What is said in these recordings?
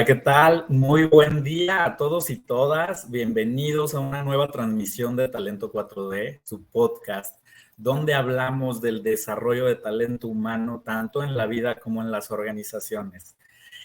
Hola, ¿qué tal? Muy buen día a todos y todas. Bienvenidos a una nueva transmisión de Talento 4D, su podcast, donde hablamos del desarrollo de talento humano tanto en la vida como en las organizaciones.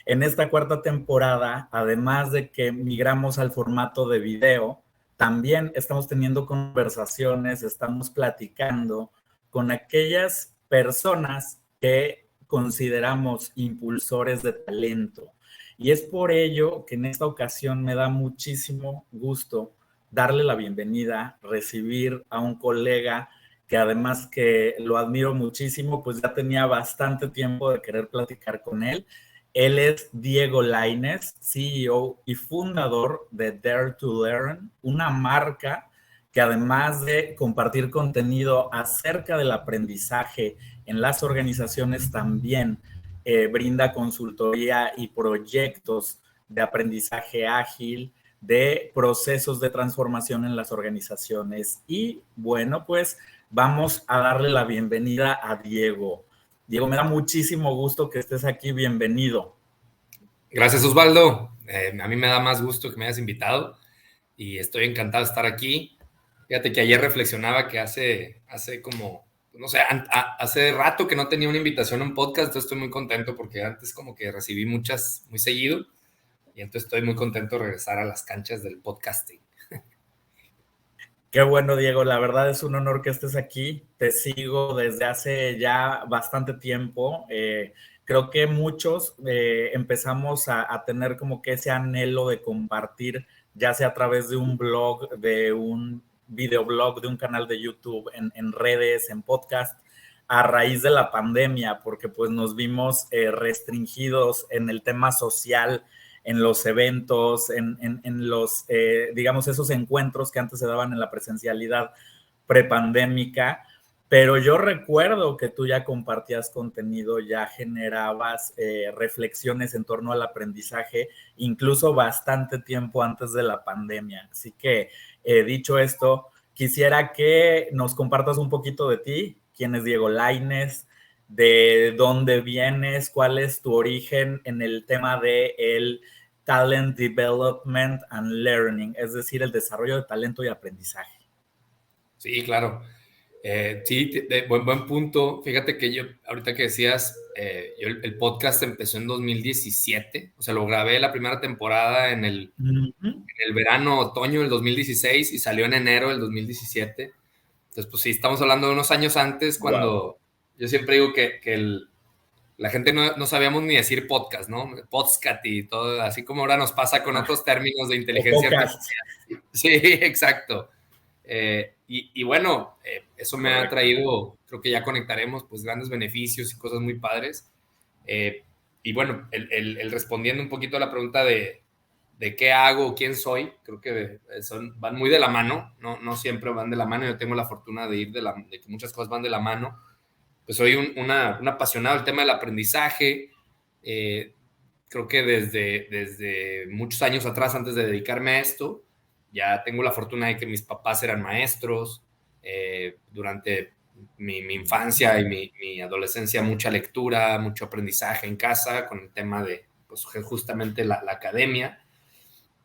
En esta cuarta temporada, además de que migramos al formato de video, también estamos teniendo conversaciones, estamos platicando con aquellas personas que consideramos impulsores de talento. Y es por ello que en esta ocasión me da muchísimo gusto darle la bienvenida, recibir a un colega que además que lo admiro muchísimo, pues ya tenía bastante tiempo de querer platicar con él. Él es Diego Lainez, CEO y fundador de Dare to Learn, una marca que además de compartir contenido acerca del aprendizaje en las organizaciones, también brinda consultoría y proyectos de aprendizaje ágil, de procesos de transformación en las organizaciones. Y bueno, pues vamos a darle la bienvenida a Diego. Diego, me da muchísimo gusto que estés aquí. Bienvenido. Gracias, Osvaldo. A mí me da más gusto que me hayas invitado y estoy encantado de estar aquí. Fíjate que ayer reflexionaba que hace como, no sé, hace rato que no tenía una invitación a un podcast, entonces estoy muy contento porque antes como que recibí muchas muy seguido y entonces estoy muy contento de regresar a las canchas del podcasting. Qué bueno, Diego. La verdad es un honor que estés aquí. Te sigo desde hace ya bastante tiempo. Creo que muchos empezamos a tener como que ese anhelo de compartir, ya sea a través de un blog, de un videoblog, de un canal de YouTube, en redes, en podcast, a raíz de la pandemia, porque pues nos vimos restringidos en el tema social, en los eventos, en los, digamos, esos encuentros que antes se daban en la presencialidad prepandémica. Pero yo recuerdo que tú ya compartías contenido, ya generabas reflexiones en torno al aprendizaje, incluso bastante tiempo antes de la pandemia. Así que, dicho esto, quisiera que nos compartas un poquito de ti, quién es Diego Lainez, de dónde vienes, cuál es tu origen en el tema de el Talent Development and Learning, es decir, el desarrollo de talento y aprendizaje. Sí, claro. Sí, buen punto. Fíjate que yo, ahorita que decías, el podcast empezó en 2017, o sea, lo grabé la primera temporada en el verano, otoño del 2016 y salió en enero del 2017. Entonces, pues sí, estamos hablando de unos años antes cuando Wow. yo siempre digo que la gente no sabíamos ni decir podcast, ¿no? Podcast y todo, así como ahora nos pasa con otros términos de O inteligencia podcast. artificial. Sí, exacto. Y bueno, eso me ha Correcto. traído, creo que ya conectaremos, pues grandes beneficios y cosas muy padres. Eh, y bueno, el respondiendo un poquito a la pregunta de qué hago, quién soy, creo que van muy de la mano, no siempre van de la mano. Yo tengo la fortuna de de que muchas cosas van de la mano. Pues soy un apasionado del tema del aprendizaje. Eh, Creo que desde muchos años atrás, antes de dedicarme a esto, ya tengo la fortuna de que mis papás eran maestros. Durante mi infancia y mi adolescencia, mucha lectura, mucho aprendizaje en casa con el tema de pues, justamente la academia.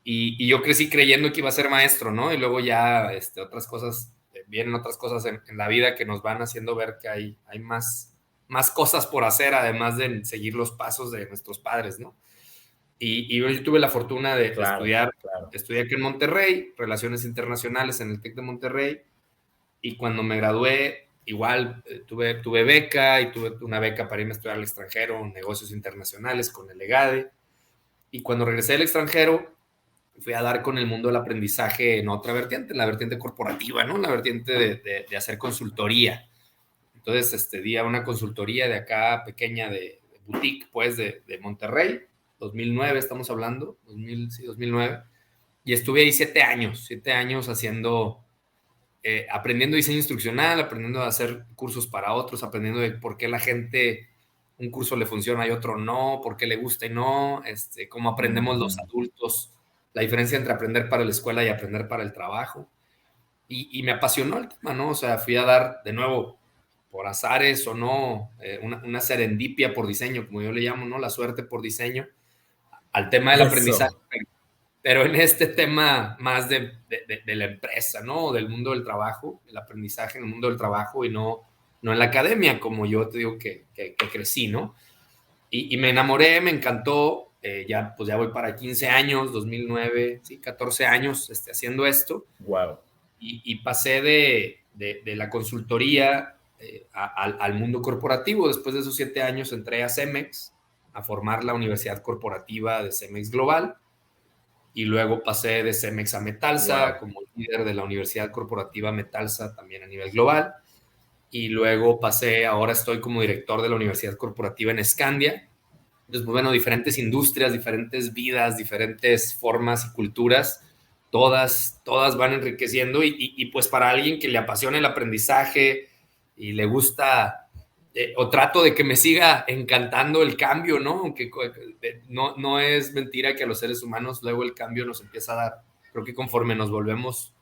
Y yo crecí creyendo que iba a ser maestro, ¿no? Y luego ya otras cosas, vienen otras cosas en la vida que nos van haciendo ver que hay más cosas por hacer, además de seguir los pasos de nuestros padres, ¿no? Y yo tuve la fortuna de Claro, estudiar, claro. estudié aquí en Monterrey, Relaciones Internacionales en el TEC de Monterrey, y cuando me gradué, igual tuve beca y tuve una beca para irme a estudiar al extranjero, negocios internacionales con el EGADE, y cuando regresé del extranjero, fui a dar con el mundo del aprendizaje en otra vertiente, en la vertiente corporativa, ¿no? En la vertiente de hacer consultoría. Entonces, di a una consultoría de acá pequeña de boutique, pues, de Monterrey, 2009 estamos hablando, 2000, sí, 2009, y estuve ahí 7 años haciendo, aprendiendo diseño instruccional, aprendiendo a hacer cursos para otros, aprendiendo de por qué la gente, un curso le funciona y otro no, por qué le gusta y no, cómo aprendemos los adultos, la diferencia entre aprender para la escuela y aprender para el trabajo. Y me apasionó el tema, ¿no? O sea, fui a dar de nuevo, por azares o no, una serendipia por diseño, como yo le llamo, ¿no? La suerte por diseño. al tema del aprendizaje, pero en este tema más de la empresa, ¿no? Del mundo del trabajo, el aprendizaje en el mundo del trabajo y no en la academia, como yo te digo que crecí, ¿no? Y me enamoré, me encantó, ya voy para 15 años, 2009, sí, 14 años haciendo esto. Wow. Y pasé de la consultoría al mundo corporativo. Después de esos 7 años entré a Cemex a formar la universidad corporativa de Cemex Global y luego pasé de Cemex a Metalsa como líder de la universidad corporativa Metalsa también a nivel global y luego ahora estoy como director de la universidad corporativa en Scandia. Entonces, pues, bueno, diferentes industrias, diferentes vidas, diferentes formas y culturas, todas van enriqueciendo y pues para alguien que le apasiona el aprendizaje y le gusta o trato de que me siga encantando el cambio, ¿no? Aunque no es mentira que a los seres humanos luego el cambio nos empieza a dar, creo que conforme nos volvemos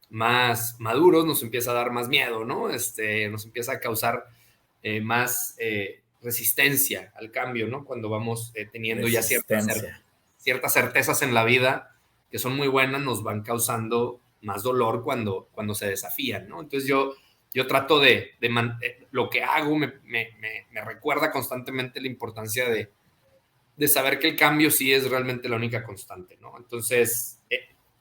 más maduros, nos empieza a dar más miedo, ¿no? Nos empieza a causar más resistencia al cambio, ¿no? Cuando vamos teniendo ya ciertas certezas en la vida que son muy buenas, nos van causando más dolor cuando se desafían, ¿no? Entonces yo trato lo que hago me recuerda constantemente la importancia de saber que el cambio sí es realmente la única constante, ¿no? Entonces,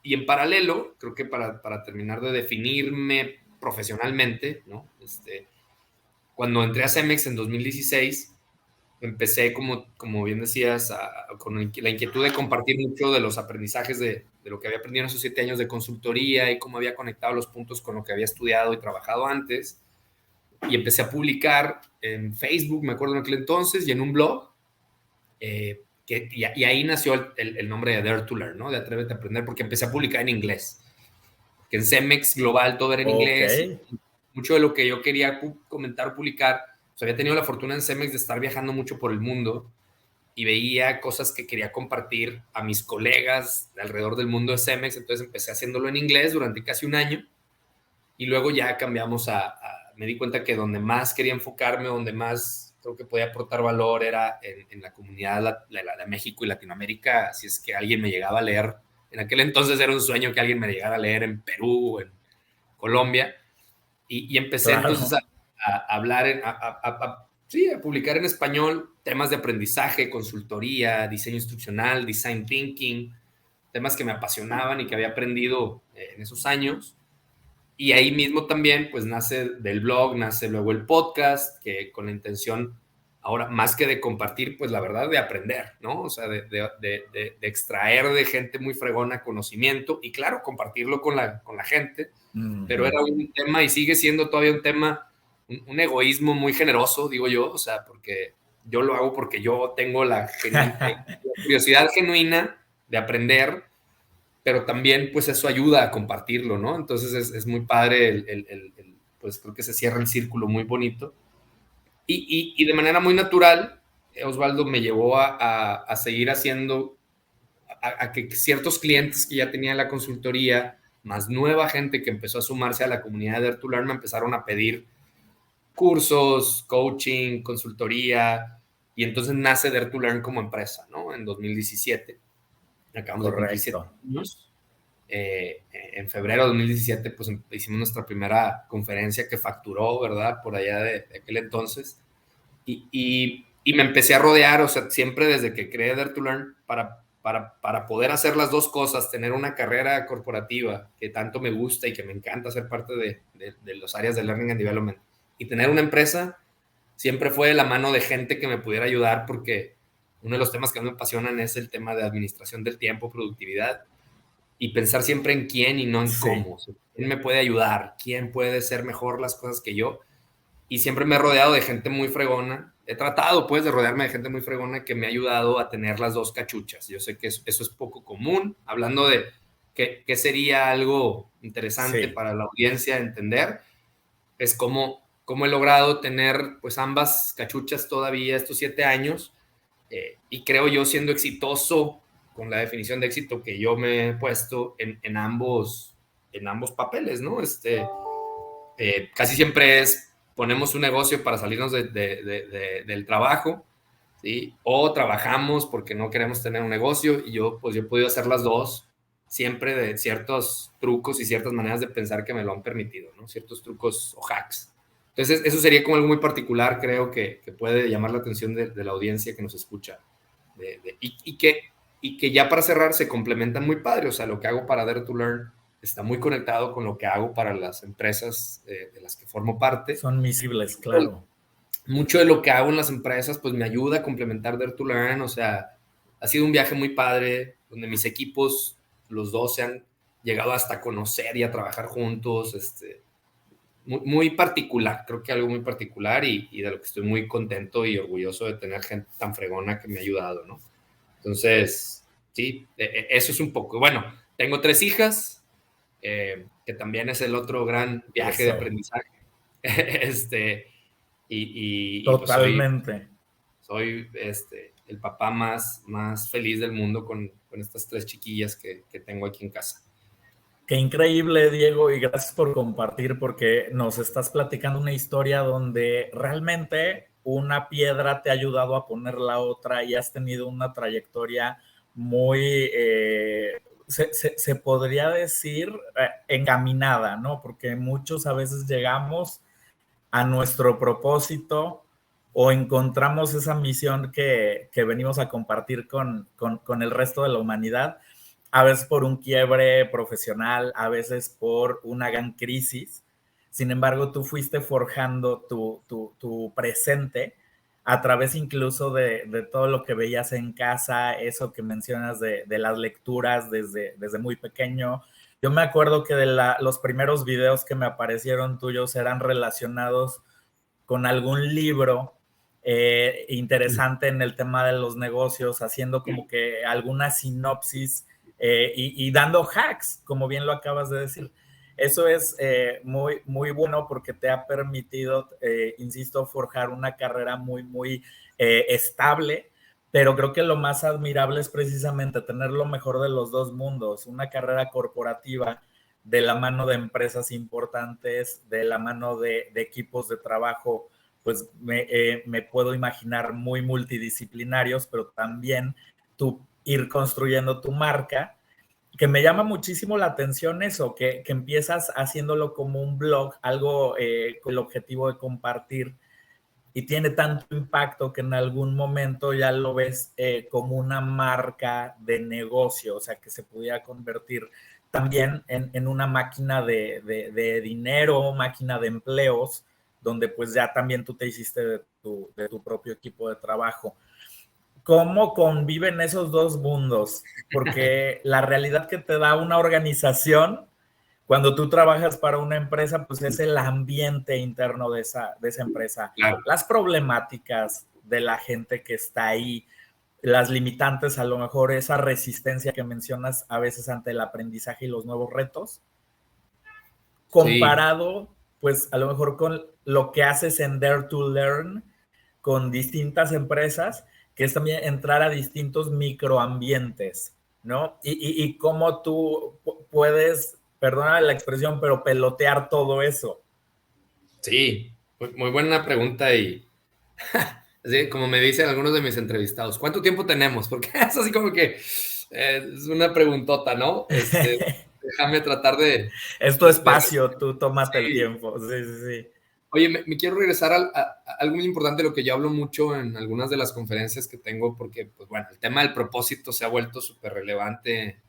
y en paralelo, creo que para terminar de definirme profesionalmente, ¿no? Cuando entré a Cemex en 2016, empecé, como bien decías, con la inquietud de compartir mucho de los aprendizajes de lo que había aprendido en esos 7 años de consultoría y cómo había conectado los puntos con lo que había estudiado y trabajado antes. Y empecé a publicar en Facebook, me acuerdo en aquel entonces, y en un blog. Y ahí nació el nombre de Dare to Learn, ¿no? De Atrévete a Aprender, porque empecé a publicar en inglés. Que en Cemex Global todo era en inglés. Mucho de lo que yo quería comentar o publicar, pues había tenido la fortuna en Cemex de estar viajando mucho por el mundo y veía cosas que quería compartir a mis colegas de alrededor del mundo de Cemex, entonces empecé haciéndolo en inglés durante casi un año y luego ya cambiamos me di cuenta que donde más quería enfocarme, donde más creo que podía aportar valor era en la comunidad de México y Latinoamérica, si es que alguien me llegaba a leer. En aquel entonces era un sueño que alguien me llegara a leer en Perú, en Colombia. Y empecé entonces a hablar, a publicar en español temas de aprendizaje, consultoría, diseño instruccional, design thinking, temas que me apasionaban y que había aprendido en esos años. Y ahí mismo también, pues nace del blog, nace luego el podcast, que con la intención, ahora más que de compartir, pues la verdad de aprender, ¿no? O sea, de extraer de gente muy fregona conocimiento y claro, compartirlo con la gente. Pero era un tema y sigue siendo todavía un tema, un egoísmo muy generoso, digo yo, o sea, porque yo lo hago porque yo tengo la curiosidad genuina de aprender, pero también pues eso ayuda a compartirlo, ¿no? Entonces es muy padre, pues creo que se cierra el círculo muy bonito. Y de manera muy natural, Osvaldo me llevó a seguir haciendo, a que ciertos clientes que ya tenía en la consultoría, más nueva gente que empezó a sumarse a la comunidad de Dare to Learn, me empezaron a pedir cursos, coaching, consultoría, y entonces nace Dare to Learn como empresa, ¿no? En 2017. Acabamos de cumplir 7 años. En febrero de 2017, pues hicimos nuestra primera conferencia que facturó, ¿verdad? Por allá de aquel entonces. Y me empecé a rodear, o sea, siempre desde que creé Dare to Learn, para poder hacer las dos cosas, tener una carrera corporativa que tanto me gusta y que me encanta ser parte de los áreas de Learning and Development, y tener una empresa, siempre fue de la mano de gente que me pudiera ayudar, porque uno de los temas que me apasionan es el tema de administración del tiempo, productividad, y pensar siempre en quién y no en cómo. ¿Quién me puede ayudar? ¿Quién puede ser mejor las cosas que yo? Y siempre me he rodeado de gente muy fregona. He tratado, pues, de rodearme de gente muy fregona que me ha ayudado a tener las dos cachuchas. Yo sé que eso es poco común. Hablando de qué sería algo interesante para la audiencia entender, es cómo he logrado tener, pues, ambas cachuchas todavía estos 7 años. Y creo yo siendo exitoso con la definición de éxito que yo me he puesto en ambos papeles, ¿no? Casi siempre ponemos un negocio para salirnos del trabajo, ¿sí? O trabajamos porque no queremos tener un negocio y yo he podido hacer las dos siempre de ciertos trucos y ciertas maneras de pensar que me lo han permitido, ¿no? Ciertos trucos o hacks. Entonces, eso sería como algo muy particular, creo que puede llamar la atención de la audiencia que nos escucha. Y que ya para cerrar se complementan muy padre. O sea, lo que hago para Dare to Learn está muy conectado con lo que hago para las empresas de las que formo parte. Son misibles, claro. Mucho de lo que hago en las empresas, pues me ayuda a complementar Dare to Learn. O sea, ha sido un viaje muy padre, donde mis equipos, los dos, se han llegado hasta a conocer y a trabajar juntos. Muy particular, creo que algo muy particular y de lo que estoy muy contento y orgulloso de tener gente tan fregona que me ha ayudado, ¿no? Entonces, sí, eso es un poco. Bueno, tengo 3 hijas, que también es el otro gran viaje de aprendizaje. Pues Totalmente. soy el papá más feliz del mundo con estas 3 chiquillas que tengo aquí en casa. Qué increíble, Diego, y gracias por compartir, porque nos estás platicando una historia donde realmente una piedra te ha ayudado a poner la otra y has tenido una trayectoria muy, se podría decir, encaminada, ¿no? Porque muchos a veces llegamos a nuestro propósito o encontramos esa misión que venimos a compartir con el resto de la humanidad, a veces por un quiebre profesional, a veces por una gran crisis. Sin embargo, tú fuiste forjando tu presente a través incluso de todo lo que veías en casa, eso que mencionas de las lecturas desde muy pequeño. Yo me acuerdo que los primeros videos que me aparecieron tuyos eran relacionados con algún libro interesante en el tema de los negocios, haciendo como que alguna sinopsis y dando hacks, como bien lo acabas de decir. Eso es muy, muy bueno porque te ha permitido, insisto, forjar una carrera muy, muy estable, pero creo que lo más admirable es precisamente tener lo mejor de los dos mundos, una carrera corporativa de la mano de empresas importantes, de la mano de equipos de trabajo, pues me puedo imaginar muy multidisciplinarios, pero también tú ir construyendo tu marca, que me llama muchísimo la atención eso, que empiezas haciéndolo como un blog, algo con el objetivo de compartir, y tiene tanto impacto que en algún momento ya lo ves como una marca de negocio, o sea, que se pudiera convertir también en una máquina de dinero, máquina de empleos, donde pues ya también tú te hiciste de tu propio equipo de trabajo. ¿Cómo conviven esos dos mundos? Porque la realidad que te da una organización cuando tú trabajas para una empresa, pues es el ambiente interno de esa empresa. Claro. Las problemáticas de la gente que está ahí, las limitantes, a lo mejor esa resistencia que mencionas a veces ante el aprendizaje y los nuevos retos, comparado, sí, pues a lo mejor con lo que haces en Dare to Learn con distintas empresas, que es también entrar a distintos microambientes, ¿no? Y cómo tú puedes, perdona la expresión, pero pelotear todo eso. Sí, muy buena pregunta y así como me dicen algunos de mis entrevistados, ¿cuánto tiempo tenemos? Porque es así como que es una preguntotota, ¿no? Déjame tratar de... Es tu espacio, tú tómate sí. El tiempo. Sí, sí, sí. Oye, me quiero regresar a algo muy importante, lo que yo hablo mucho en algunas de las conferencias que tengo, porque, pues bueno, el tema del propósito se ha vuelto súper relevante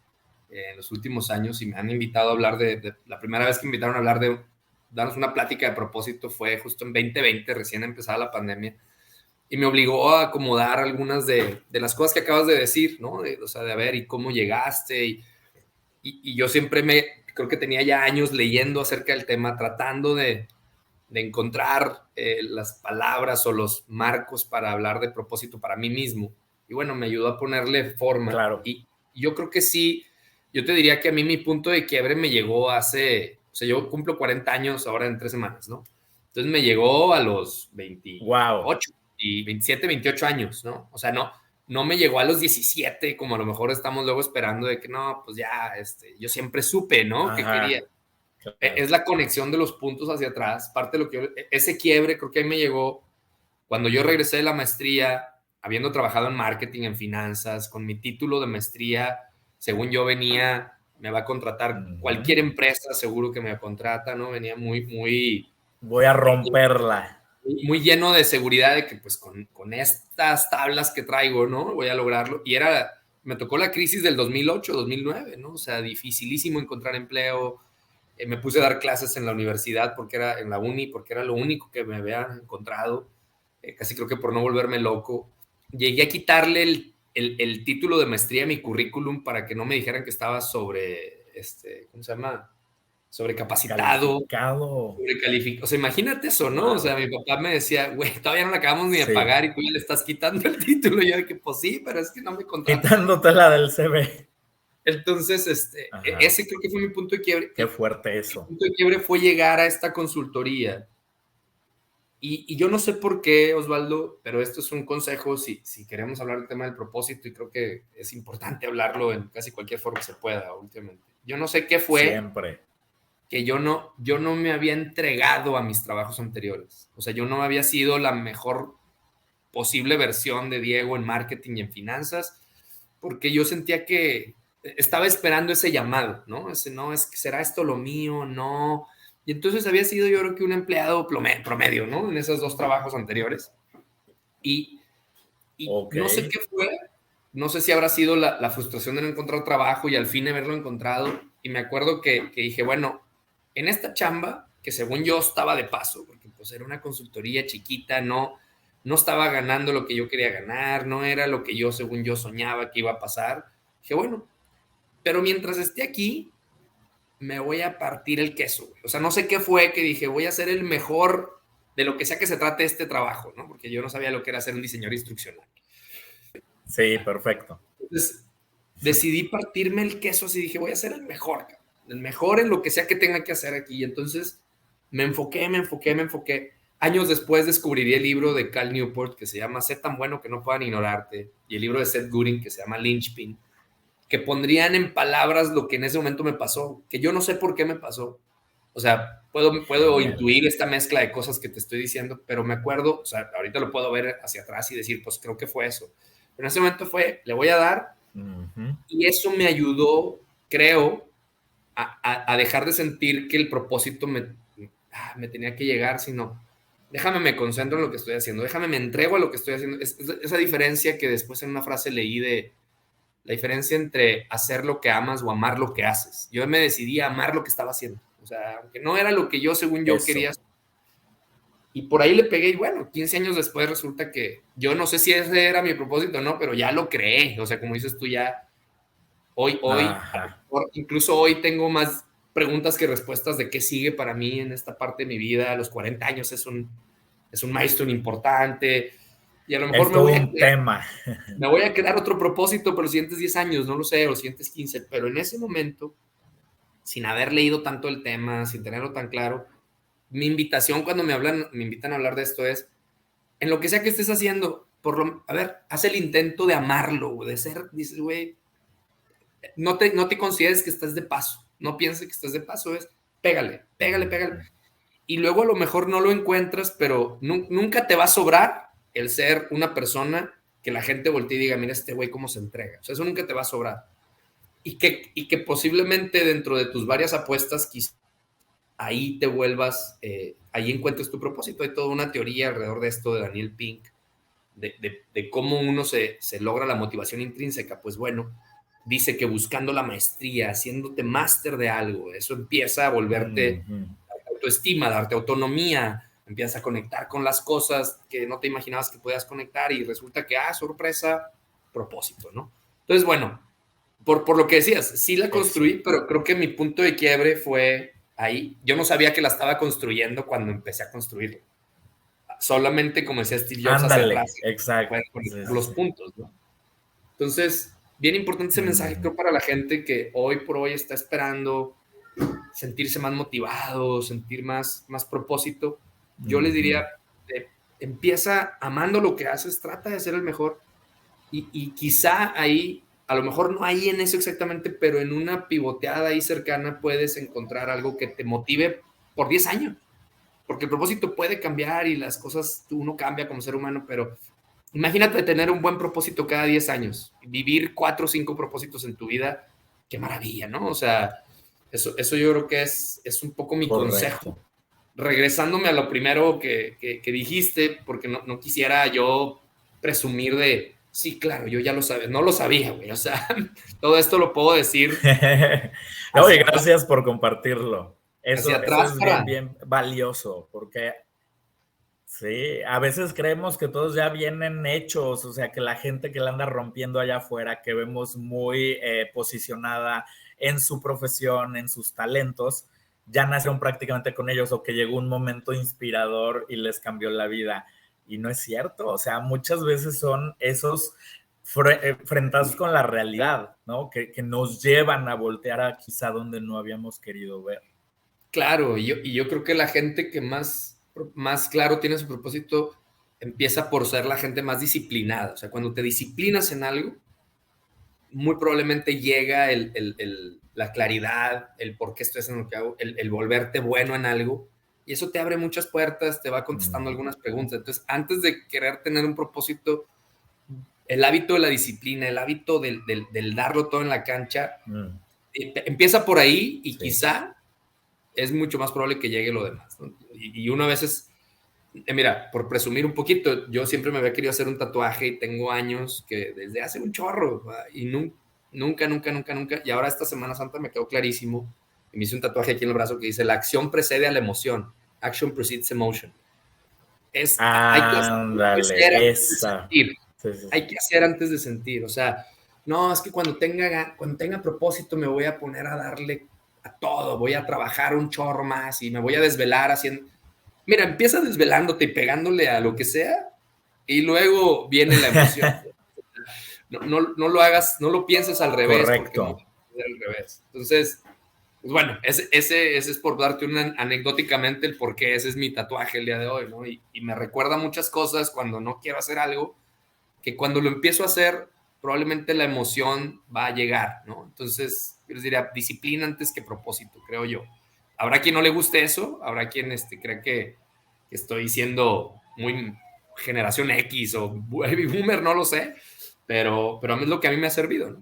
en los últimos años y me han invitado a hablar la primera vez que me invitaron a hablar de darnos una plática de propósito fue justo en 2020, recién empezada la pandemia, y me obligó a acomodar algunas de las cosas que acabas de decir, ¿no? O sea, de a ver, ¿y cómo llegaste? Y yo siempre creo que tenía ya años leyendo acerca del tema, tratando de encontrar las palabras o los marcos para hablar de propósito para mí mismo. Y bueno, me ayudó a ponerle forma. Claro. Y yo creo que sí, yo te diría que a mí mi punto de quiebre me llegó hace, o sea, yo cumplo 40 años ahora en 3 semanas, ¿no? Entonces me llegó a los 28, wow, y 27, 28 años, ¿no? O sea, no me llegó a los 17, como a lo mejor estamos luego esperando de que no, pues ya, yo siempre supe, ¿no? Ajá. Que quería. Claro. Es la conexión de los puntos hacia atrás. Parte de lo que ese quiebre creo que ahí me llegó cuando yo regresé de la maestría habiendo trabajado en marketing, en finanzas, con mi título de maestría, según yo venía, me va a contratar cualquier empresa, seguro que me contrata, ¿no? Venía muy... Voy a romperla. Muy lleno de seguridad de que pues con estas tablas que traigo, ¿no? Voy a lograrlo. Y me tocó la crisis del 2008, 2009, ¿no? O sea, dificilísimo encontrar empleo. Me puse a dar clases en la universidad en la uni, porque era lo único que me habían encontrado. Casi creo que por no volverme loco. Llegué a quitarle el título de maestría a mi currículum para que no me dijeran que estaba ¿cómo se llama? Sobrecapacitado. Calificado. O sea, imagínate eso, ¿no? Wow. O sea, mi papá me decía, güey, todavía no la acabamos ni de pagar y tú ya le estás quitando el título. Y yo de que, pues sí, pero es que no me contratan. Quitándote la del CV. Entonces, ese creo que fue mi punto de quiebre. Qué fuerte eso. Mi punto de quiebre fue llegar a esta consultoría. Y yo no sé por qué, Osvaldo, pero esto es un consejo si queremos hablar del tema del propósito, y creo que es importante hablarlo en casi cualquier forma que se pueda últimamente. Yo no sé qué fue. Siempre. Que yo no me había entregado a mis trabajos anteriores. O sea, yo no había sido la mejor posible versión de Diego en marketing y en finanzas, porque yo sentía que estaba esperando ese llamado, ¿no? Es que será esto lo mío, no. Y entonces había sido yo creo que un empleado promedio, ¿no? En esos 2 trabajos anteriores. Y okay. No sé qué fue, no sé si habrá sido la frustración de no encontrar trabajo y al fin haberlo encontrado. Y me acuerdo que dije, bueno, en esta chamba, que según yo estaba de paso, porque pues era una consultoría chiquita, no estaba ganando lo que yo quería ganar, no era lo que yo, según yo, soñaba que iba a pasar. Dije, bueno, pero mientras esté aquí, me voy a partir el queso. O sea, no sé qué fue que dije, voy a ser el mejor de lo que sea que se trate este trabajo, ¿no? Porque yo no sabía lo que era ser un diseñador instruccional. Sí, perfecto. Entonces, decidí partirme el queso así, dije, voy a ser el mejor en lo que sea que tenga que hacer aquí. Y entonces me enfoqué. Años después descubrí el libro de Cal Newport que se llama Sé tan bueno que no puedan ignorarte, y el libro de Seth Godin que se llama Linchpin, que pondrían en palabras lo que en ese momento me pasó, que yo no sé por qué me pasó. O sea, puedo intuir esta mezcla de cosas que te estoy diciendo, pero me acuerdo, o sea, ahorita lo puedo ver hacia atrás y decir, pues creo que fue eso. Pero en ese momento le voy a dar, y eso me ayudó, creo, a dejar de sentir que el propósito me tenía que llegar, sino déjame me concentro en lo que estoy haciendo, déjame me entrego a lo que estoy haciendo. Esa diferencia que después en una frase leí de la diferencia entre hacer lo que amas o amar lo que haces. Yo me decidí a amar lo que estaba haciendo, o sea, aunque no era lo que yo, según yo, quería. Y por ahí le pegué, y bueno, 15 años después resulta que yo no sé si ese era mi propósito o no, pero ya lo creé. O sea, como dices tú, ya hoy incluso hoy tengo más preguntas que respuestas de qué sigue para mí en esta parte de mi vida. A los 40 años es un milestone importante, y a lo mejor me voy a quedar otro propósito por los siguientes 10 años, no lo sé, o los siguientes 15, pero en ese momento, sin haber leído tanto el tema, sin tenerlo tan claro, mi invitación cuando me invitan a hablar de esto es, en lo que sea que estés haciendo, haz el intento de amarlo, de ser, dices, güey, no te consideres que estás de paso, no pienses que estás de paso, es pégale. Y luego a lo mejor no lo encuentras, pero nunca te va a sobrar el ser una persona que la gente voltee y diga, mira este güey cómo se entrega. O sea, eso nunca te va a sobrar. Y que posiblemente dentro de tus varias apuestas, ahí te vuelvas, ahí encuentres tu propósito. Hay toda una teoría alrededor de esto de Daniel Pink, de cómo uno se logra la motivación intrínseca. Pues bueno, dice que buscando la maestría, haciéndote máster de algo, eso empieza a volverte autoestima, darte autonomía, empiezas a conectar con las cosas que no te imaginabas que podías conectar, y resulta que, sorpresa, propósito, ¿no? Entonces, bueno, por lo que decías, sí la construí, pero creo que mi punto de quiebre fue ahí. Yo no sabía que la estaba construyendo cuando empecé a construirla. Solamente, como decía Steve Jobs, hacia atrás, exacto, los puntos, ¿no? Entonces, bien importante ese mensaje, creo, para la gente que hoy por hoy está esperando sentirse más motivado, sentir más propósito. Yo les diría, empieza amando lo que haces, trata de ser el mejor, y quizá ahí, a lo mejor no ahí en eso exactamente, pero en una pivoteada ahí cercana puedes encontrar algo que te motive por 10 años, porque el propósito puede cambiar y las cosas, uno cambia como ser humano, pero Imagínate tener un buen propósito cada 10 años, vivir 4 o 5 propósitos en tu vida, qué maravilla, ¿no? O sea, eso yo creo que es un poco mi consejo. Correcto. Regresándome a lo primero que dijiste, porque no quisiera yo presumir de, sí, claro, yo ya lo sabía, no lo sabía, güey, o sea, todo esto lo puedo decir Oye, hacia atrás, gracias por compartirlo. hacia Eso atrás es para... bien valioso, porque sí, a veces creemos que todos ya vienen hechos, o sea, que la gente que la anda rompiendo allá afuera, que vemos muy posicionada en su profesión, en sus talentos, ya nacieron prácticamente con ellos o que llegó un momento inspirador y les cambió la vida. Y no es cierto, o sea, muchas veces son esos frentazos con la realidad, ¿no? Que nos llevan a voltear a quizá donde no habíamos querido ver. Claro, y yo creo que la gente que más claro tiene su propósito empieza por ser la gente más disciplinada. O sea, cuando te disciplinas en algo, muy probablemente llega la claridad, el por qué estoy haciendo lo que hago, el volverte bueno en algo. Y eso te abre muchas puertas, te va contestando Mm, algunas preguntas. Entonces, antes de querer tener un propósito, el hábito de la disciplina, el hábito del darlo todo en la cancha, mm, empieza por ahí y sí. quizá es mucho más probable que llegue lo demás, ¿no? Y uno a veces, mira, por presumir un poquito, yo siempre me había querido hacer un tatuaje y tengo años que desde hace un chorro, y nunca, y ahora esta Semana Santa me quedó clarísimo, y me hice un tatuaje aquí en el brazo que dice, la acción precede a la emoción, action precedes emotion. Hay que hacer Ándale, antes de esa. sentir, Sí, sí, sí. hay que hacer antes de sentir, o sea, no, es que cuando tenga propósito me voy a poner a darle a todo, voy a trabajar un chorro más y me voy a desvelar haciendo... Mira, empieza desvelándote y pegándole a lo que sea y luego viene la emoción. No lo hagas, no lo pienses al revés porque no va Correcto. a ser al revés. Entonces, pues bueno, ese es por darte anecdóticamente el por qué ese es mi tatuaje el día de hoy, ¿no? Y me recuerda muchas cosas cuando no quiero hacer algo, que cuando lo empiezo a hacer, probablemente la emoción va a llegar, ¿no? Entonces, yo les diría, disciplina antes que propósito, creo yo. Habrá quien no le guste eso, habrá quien crea que estoy siendo muy generación X o baby boomer, no lo sé, pero a mí es lo que a mí me ha servido, ¿no?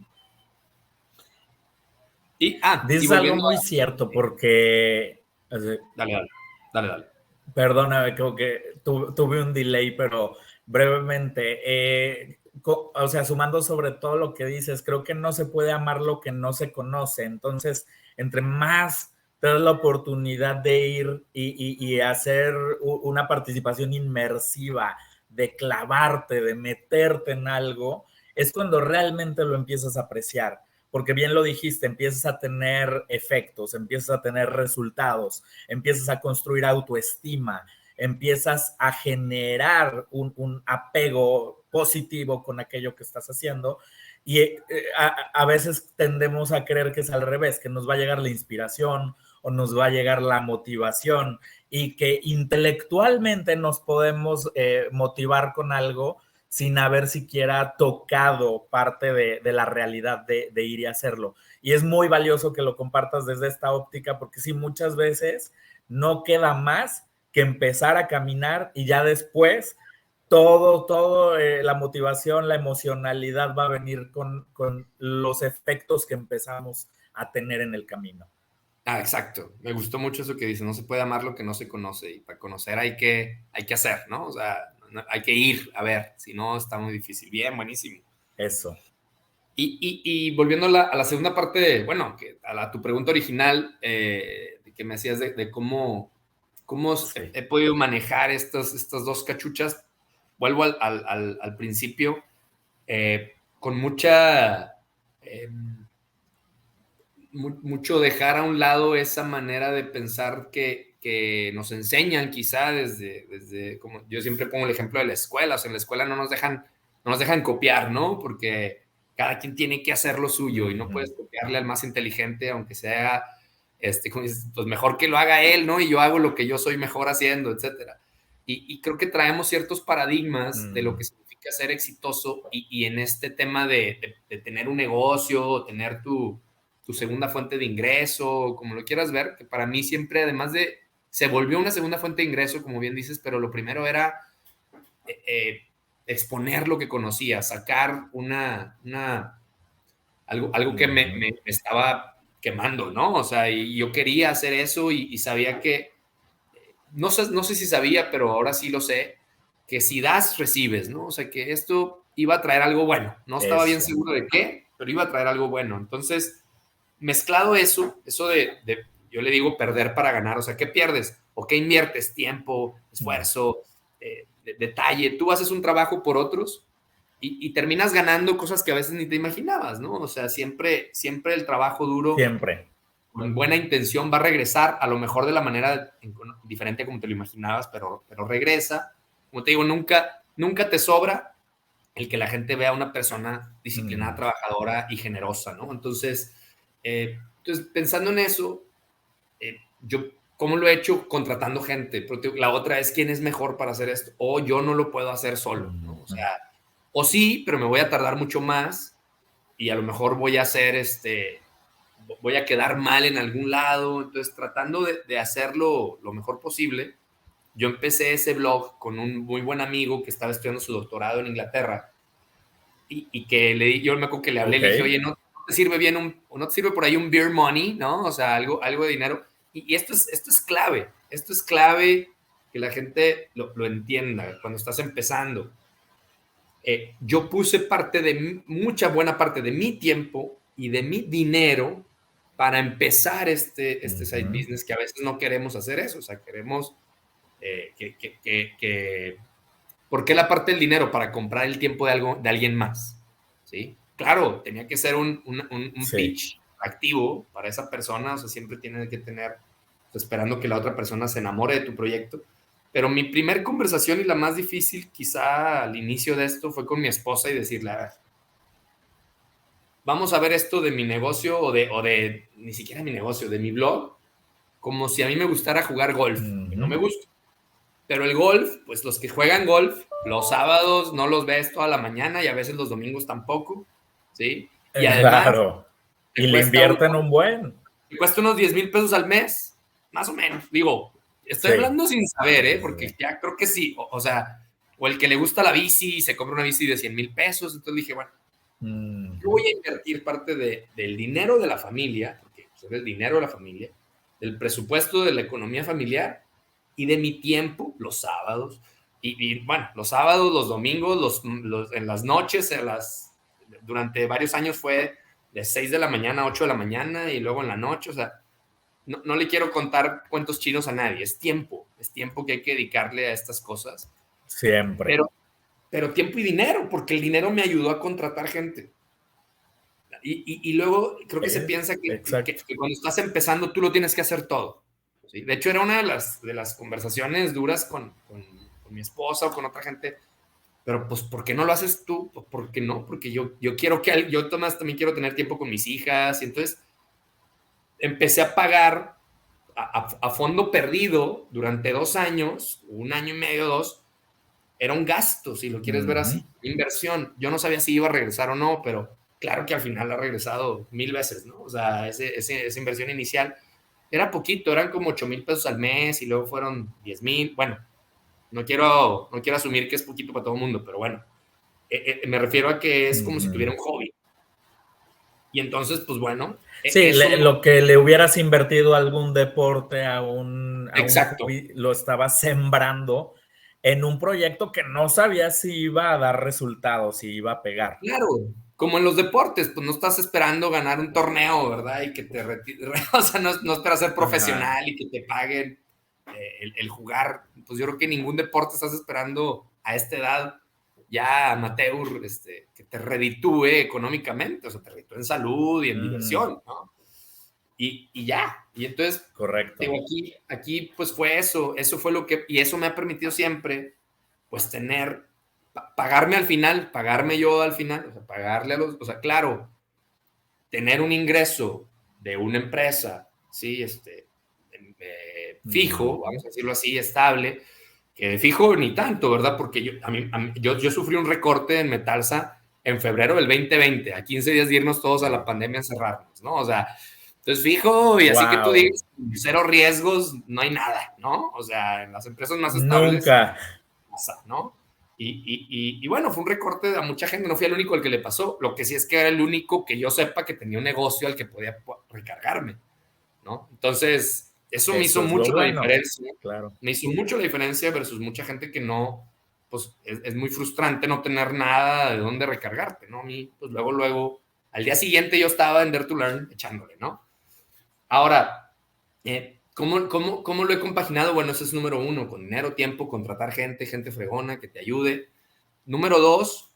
Y Dices algo volviendo muy a... cierto porque, Dale, dale, dale, dale. perdóname, creo que tuve un delay, pero brevemente, o sea, sumando sobre todo lo que dices, creo que no se puede amar lo que no se conoce. Entonces, entre más te das la oportunidad de ir y hacer una participación inmersiva, de clavarte, de meterte en algo, es cuando realmente lo empiezas a apreciar. Porque bien lo dijiste, empiezas a tener efectos, empiezas a tener resultados, empiezas a construir autoestima, empiezas a generar un apego positivo con aquello que estás haciendo y a veces tendemos a creer que es al revés, que nos va a llegar la inspiración o nos va a llegar la motivación y que intelectualmente nos podemos motivar con algo sin haber siquiera tocado parte de la realidad de ir y hacerlo. Y es muy valioso que lo compartas desde esta óptica, porque sí, muchas veces no queda más que empezar a caminar y ya después todo la motivación, la emocionalidad va a venir con los efectos que empezamos a tener en el camino. Exacto. Me gustó mucho eso que dice, no se puede amar lo que no se conoce y para conocer hay que hacer, ¿no? O sea, hay que ir a ver, si no está muy difícil. Bien, buenísimo. Eso. Y volviendo a la segunda parte, bueno, tu pregunta original, que me hacías de cómo he, Sí. he podido manejar estas dos cachuchas, vuelvo al principio, con mucho dejar a un lado esa manera de pensar que nos enseñan quizá desde, como yo siempre pongo el ejemplo de la escuela, o sea, en la escuela no nos dejan copiar, ¿no? Porque cada quien tiene que hacer lo suyo y no puedes copiarle al más inteligente, aunque sea, como dices, pues mejor que lo haga él, ¿no? Y yo hago lo que yo soy mejor haciendo, etcétera. Y creo que traemos ciertos paradigmas de lo que significa ser exitoso y en este tema de tener un negocio, tener tu segunda fuente de ingreso, como lo quieras ver, que para mí siempre, se volvió una segunda fuente de ingreso, como bien dices, pero lo primero era exponer lo que conocía, sacar algo que me estaba quemando, ¿no? O sea, y yo quería hacer eso y sabía que, no sé si sabía, pero ahora sí lo sé, que si das, recibes, ¿no? O sea, que esto iba a traer algo bueno. No estaba bien seguro de qué, pero iba a traer algo bueno. Entonces, mezclado eso yo le digo perder para ganar. O sea, ¿qué pierdes? ¿O qué inviertes? Tiempo, esfuerzo, detalle. Tú haces un trabajo por otros y terminas ganando cosas que a veces ni te imaginabas, ¿no? O sea, siempre el trabajo duro, siempre, con buena intención, va a regresar, a lo mejor de la manera diferente como te lo imaginabas, pero regresa. Como te digo, nunca te sobra el que la gente vea a una persona disciplinada, trabajadora y generosa, ¿no? Entonces, pensando en eso, yo, ¿cómo lo he hecho? Contratando gente. Pero la otra es quién es mejor para hacer esto. O yo no lo puedo hacer solo, ¿no? O sea, o sí, pero me voy a tardar mucho más y a lo mejor voy a hacer voy a quedar mal en algún lado. Entonces, tratando de hacerlo lo mejor posible, yo empecé ese blog con un muy buen amigo que estaba estudiando su doctorado en Inglaterra y que yo me acuerdo que le hablé, le dije, oye, ¿no te sirve bien no te sirve por ahí un beer money, ¿no? O sea, algo de dinero. Y esto es clave que la gente lo entienda cuando estás empezando. Yo puse mucha buena parte de mi tiempo y de mi dinero para empezar este side business, que a veces no queremos hacer eso, o sea, queremos ¿por qué la parte del dinero? Para comprar el tiempo de alguien más, ¿sí? Claro, tenía que ser un pitch activo para esa persona, o sea, siempre tienes que tener, esperando que la otra persona se enamore de tu proyecto. Pero mi primer conversación y la más difícil quizá al inicio de esto fue con mi esposa y decirle, a ver, vamos a ver esto de mi negocio o de ni siquiera mi negocio, de mi blog, como si a mí me gustara jugar golf, que no me gusta. Pero el golf, pues los que juegan golf, los sábados no los ves toda la mañana y a veces los domingos tampoco, ¿sí? Y además, claro. Y le invierten un buen. Te cuesta unos 10,000 pesos al mes, más o menos. Digo, estoy hablando sin saber, porque ya creo que sí. O sea, o el que le gusta la bici y se compra una bici de 100,000 pesos. Entonces dije, bueno, yo voy a invertir parte del dinero de la familia, porque es el dinero de la familia, del presupuesto de la economía familiar y de mi tiempo, los sábados. Y bueno, los sábados, los domingos, en las noches, durante varios años fue de 6 de la mañana a 8 de la mañana y luego en la noche, o sea, no le quiero contar cuentos chinos a nadie, es tiempo que hay que dedicarle a estas cosas. Siempre. Pero tiempo y dinero, porque el dinero me ayudó a contratar gente. Y luego creo que se piensa que cuando estás empezando tú lo tienes que hacer todo. ¿Sí? De hecho, era una de las conversaciones duras con mi esposa o con otra gente. Pero, pues, ¿por qué no lo haces tú? ¿Por qué no? Porque yo quiero yo también quiero tener tiempo con mis hijas. Y entonces empecé a pagar a fondo perdido durante 2 años, 1 año y medio, 2. Era un gasto, si lo quieres ver así. Inversión. Yo no sabía si iba a regresar o no, pero claro que al final ha regresado 1000 veces, ¿no? O sea, esa inversión inicial era poquito, eran como 8,000 pesos al mes y luego fueron 10,000. Bueno, no quiero asumir que es poquito para todo el mundo, pero bueno, me refiero a que es como si tuviera un hobby. Y entonces, pues bueno. Sí, lo que le hubieras invertido a algún deporte, a un hobby, lo estabas sembrando en un proyecto que no sabías si iba a dar resultados, si iba a pegar. Claro, como en los deportes, pues no estás esperando ganar un torneo, ¿verdad? Y que te o sea, no esperas ser profesional y que te paguen el jugar. Pues yo creo que ningún deporte estás esperando a esta edad ya amateur, que te reditúe económicamente, o sea, te reditúe en salud y en diversión, ¿no? Y ya, y entonces, correcto. Digo, aquí pues fue eso fue y eso me ha permitido siempre, pues pagarme yo al final, o sea, pagarle o sea, claro, tener un ingreso de una empresa, sí, fijo, vamos a decirlo así, estable, que fijo ni tanto, ¿verdad? Porque yo sufrí un recorte en Metalsa en febrero del 2020, a 15 días de irnos todos a la pandemia a encerrarnos, ¿no? O sea, entonces fijo, y así que tú digas, 0 riesgos, no hay nada, ¿no? O sea, en las empresas más estables nunca pasa, ¿no? Y bueno, fue un recorte a mucha gente, no fui el único al que le pasó. Lo que sí es que era el único que yo sepa que tenía un negocio al que podía recargarme, ¿no? Entonces, eso me hizo es lo mucho la bueno, diferencia. claro. Me hizo mucho la diferencia versus mucha gente que no, pues es muy frustrante no tener nada de dónde recargarte, ¿no? A mí, pues luego, al día siguiente yo estaba en Dare to Learn echándole, ¿no? Ahora, ¿cómo lo he compaginado? Bueno, ese es número uno, con dinero, tiempo, contratar gente fregona que te ayude. Número dos,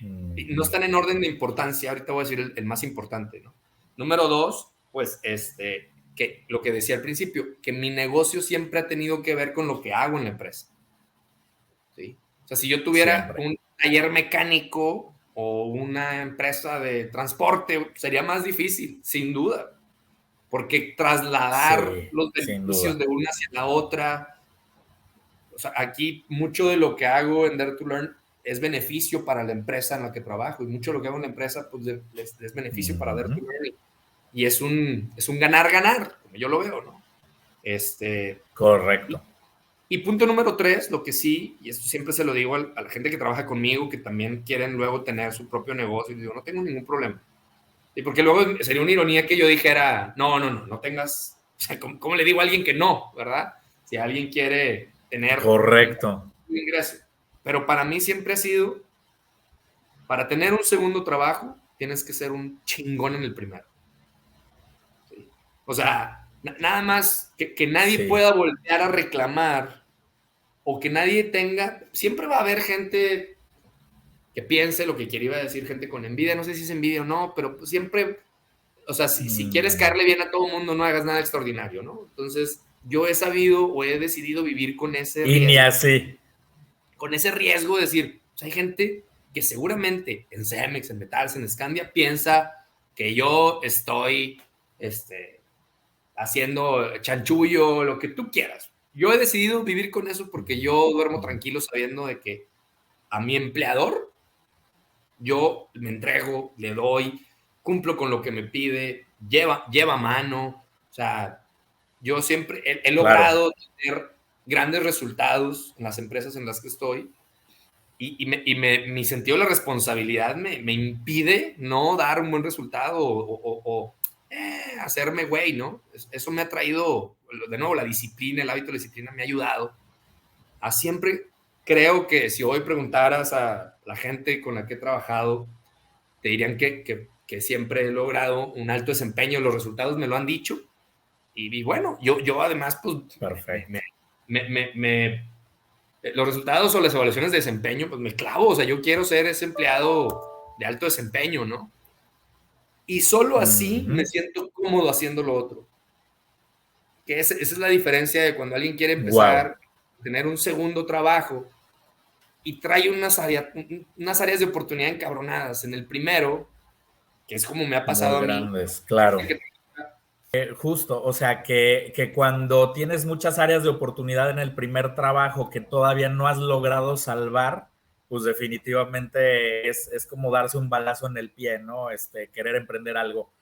no están en orden de importancia, ahorita voy a decir el más importante, ¿no? Número dos, pues que lo que decía al principio, que mi negocio siempre ha tenido que ver con lo que hago en la empresa, ¿sí? O sea, si yo tuviera Siempre. un taller mecánico o una empresa de transporte, sería más difícil, sin duda, porque trasladar Sí, los sin beneficios duda. de una hacia la otra, o sea, aquí mucho de lo que hago en Dare to Learn es beneficio para la empresa en la que trabajo y mucho de lo que hago en la empresa pues es beneficio para Dare to Learn y es un ganar-ganar, como yo lo veo, ¿no? Correcto. Y punto número tres, lo que sí, y esto siempre se lo digo a la gente que trabaja conmigo, que también quieren luego tener su propio negocio, y digo, no tengo ningún problema. Y porque luego sería una ironía que yo dijera, no tengas, o sea, ¿cómo le digo a alguien que no, verdad? Si alguien quiere tener Correcto. un ingreso. Pero para mí siempre ha sido, para tener un segundo trabajo, tienes que ser un chingón en el primero. ¿Sí? O sea, nada más que nadie Sí. pueda voltear a reclamar o que nadie tenga, siempre va a haber gente que piense lo que quiere, iba a decir gente con envidia, no sé si es envidia o no, pero pues siempre, o sea, si quieres caerle bien a todo el mundo, no hagas nada extraordinario, ¿no? Entonces, yo he sabido o he decidido vivir Y ni así. con ese riesgo de decir, pues hay gente que seguramente en Cemex, en Metals, en Scandia, piensa que yo estoy haciendo chanchullo, lo que tú quieras. Yo he decidido vivir con eso porque yo duermo tranquilo sabiendo de que a mi empleador yo me entrego, le doy, cumplo con lo que me pide, lleva mano, o sea, yo siempre he Claro. logrado tener grandes resultados en las empresas en las que estoy mi sentido de la responsabilidad me impide no dar un buen resultado o hacerme güey, ¿no? Eso me ha traído, de nuevo, la disciplina, el hábito de la disciplina me ha ayudado a siempre, creo que si hoy preguntaras a la gente con la que he trabajado, te dirían que siempre he logrado un alto desempeño, los resultados me lo han dicho, y bueno, yo además, pues, Perfecto. los resultados o las evaluaciones de desempeño, pues me clavo, o sea, yo quiero ser ese empleado de alto desempeño, ¿no? Y solo así me siento cómodo haciendo lo otro. Que esa es la diferencia de cuando alguien quiere Wow. empezar a tener un segundo trabajo y trae unas áreas de oportunidad encabronadas. En el primero, que es como me ha pasado Muy a mí, grandes, claro. Justo, o sea, que cuando tienes muchas áreas de oportunidad en el primer trabajo que todavía no has logrado salvar, pues definitivamente es como darse un balazo en el pie, ¿no? Querer emprender algo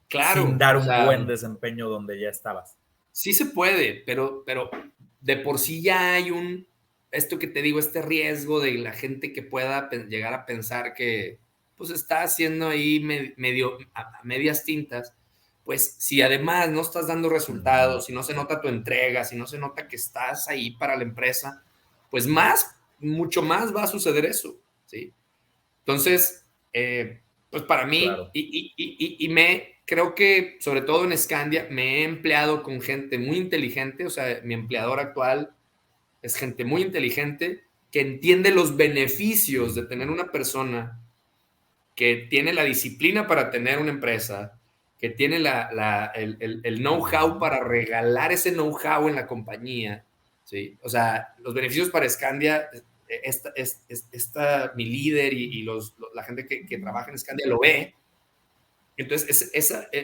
sin claro, dar o un sea, buen desempeño donde ya estabas. sí se puede, pero de por sí ya hay esto que te digo, este riesgo de la gente que pueda llegar a pensar que pues está haciendo ahí medio a medias tintas, pues si además no estás dando resultados, si no se nota tu entrega, si no se nota que estás ahí para la empresa, pues mucho más va a suceder eso, ¿sí? Entonces, pues para mí, Claro. creo que sobre todo en Scandia, me he empleado con gente muy inteligente, o sea, mi empleador actual es gente muy inteligente que entiende los beneficios de tener una persona que tiene la disciplina para tener una empresa, que tiene el know-how para regalar ese know-how en la compañía, ¿sí? O sea, los beneficios para Scandia, mi líder la gente que trabaja en Scandia lo ve. Entonces,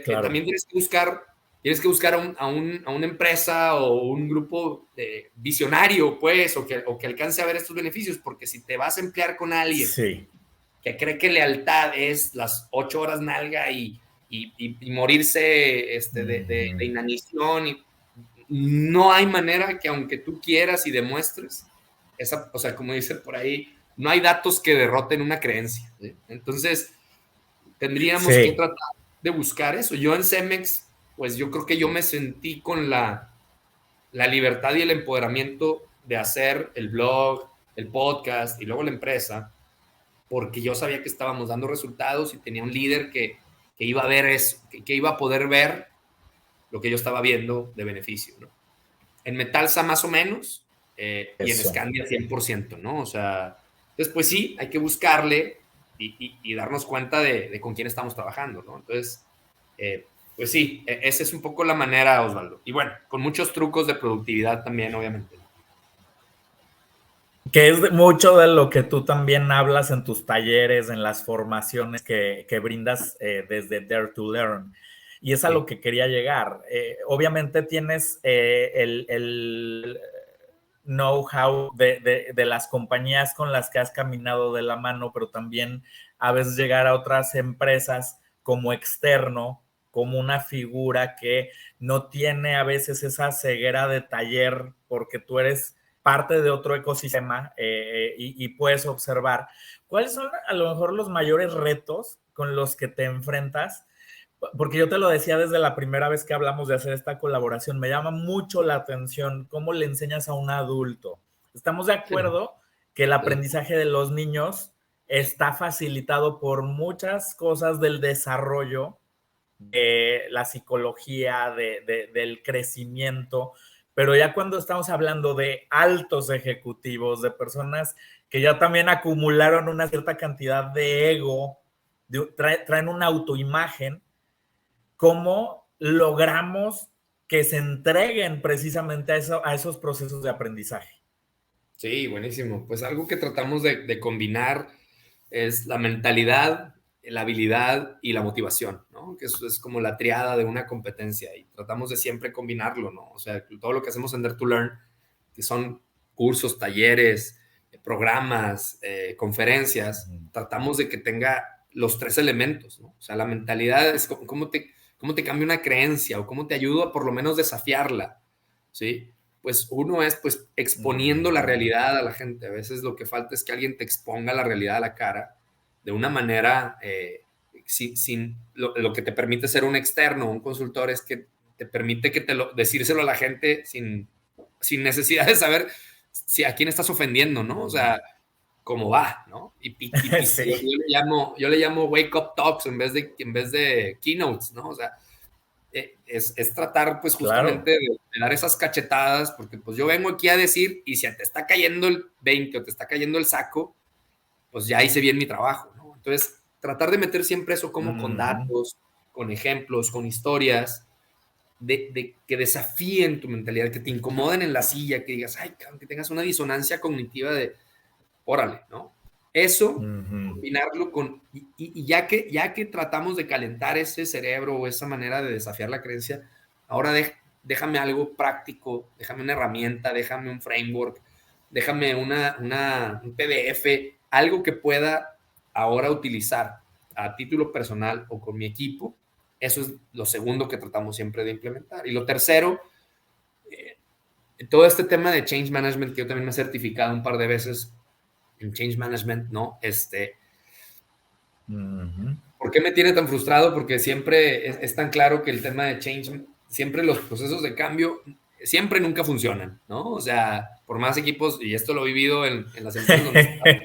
Claro. también tienes que buscar a una empresa o un grupo visionario, pues, o que alcance a ver estos beneficios, porque si te vas a emplear con alguien Sí. que cree que lealtad es las 8 horas nalga y morirse de inanición. No hay manera que aunque tú quieras y demuestres, o sea, como dice por ahí, no hay datos que derroten una creencia, ¿sí? Entonces, tendríamos que tratar de buscar eso. Yo en Cemex, pues yo creo que yo me sentí con la libertad y el empoderamiento de hacer el blog, el podcast y luego la empresa, porque yo sabía que estábamos dando resultados y tenía un líder que iba a ver eso, que iba a poder ver lo que yo estaba viendo de beneficio, ¿no? En Metalsa más o menos, y en Scandia 100%, ¿no? O sea, entonces pues sí, hay que buscarle y darnos cuenta de con quién estamos trabajando, ¿no? Entonces, pues sí, esa es un poco la manera, Osvaldo. Y bueno, con muchos trucos de productividad también, obviamente. Que es mucho de lo que tú también hablas en tus talleres, en las formaciones que brindas desde Dare to Learn. Y es a lo que quería llegar. Obviamente tienes el know-how de las compañías con las que has caminado de la mano, pero también a veces llegar a otras empresas como externo, como una figura que no tiene a veces esa ceguera de taller porque tú eres parte de otro ecosistema y puedes observar cuáles son a lo mejor los mayores retos con los que te enfrentas, porque yo te lo decía desde la primera vez que hablamos de hacer esta colaboración, me llama mucho la atención cómo le enseñas a un adulto. Estamos de acuerdo que el aprendizaje de los niños está facilitado por muchas cosas del desarrollo, de la psicología, del crecimiento, pero ya cuando estamos hablando de altos ejecutivos, de personas que ya también acumularon una cierta cantidad de ego, traen una autoimagen, ¿cómo logramos que se entreguen precisamente a esos procesos de aprendizaje? Sí, buenísimo. Pues algo que tratamos de combinar es la mentalidad, la habilidad y la motivación, ¿no? Que eso es como la triada de una competencia y tratamos de siempre combinarlo, ¿no? O sea, todo lo que hacemos en Dare to Learn, que son cursos, talleres, programas, conferencias, tratamos de que tenga los tres elementos, ¿no? O sea, la mentalidad es cómo te cambia una creencia o cómo te ayuda a por lo menos desafiarla, ¿sí? Pues uno es pues exponiendo la realidad a la gente. A veces lo que falta es que alguien te exponga la realidad a la cara de una manera sin lo que te permite ser un externo, un consultor, es que te permite decírselo a la gente sin necesidad de saber si a quién estás ofendiendo, ¿no? O sea, cómo va, ¿no? Sí. Yo le llamo wake up talks en vez de keynotes, ¿no? O sea, es tratar pues justamente Claro. de dar esas cachetadas, porque pues yo vengo aquí a decir, y si te está cayendo el 20 o te está cayendo el saco, pues ya hice bien mi trabajo, ¿no? Entonces, tratar de meter siempre eso como con datos, con ejemplos, con historias, de que desafíen tu mentalidad, que te incomoden en la silla, que digas, ay, que tengas una disonancia cognitiva de, órale, ¿no? Eso, combinarlo con, y ya que tratamos de calentar ese cerebro o esa manera de desafiar la creencia, ahora déjame algo práctico, déjame una herramienta, déjame un framework, déjame un PDF, algo que pueda ahora utilizar a título personal o con mi equipo. Eso es lo segundo que tratamos siempre de implementar. Y lo tercero, todo este tema de change management, que yo también me he certificado un par de veces en change management, ¿no? ¿Por qué me tiene tan frustrado? Porque siempre es tan claro que el tema de change, siempre los procesos de cambio, siempre nunca funcionan, ¿no? O sea, por más equipos, y esto lo he vivido en las empresas donde están,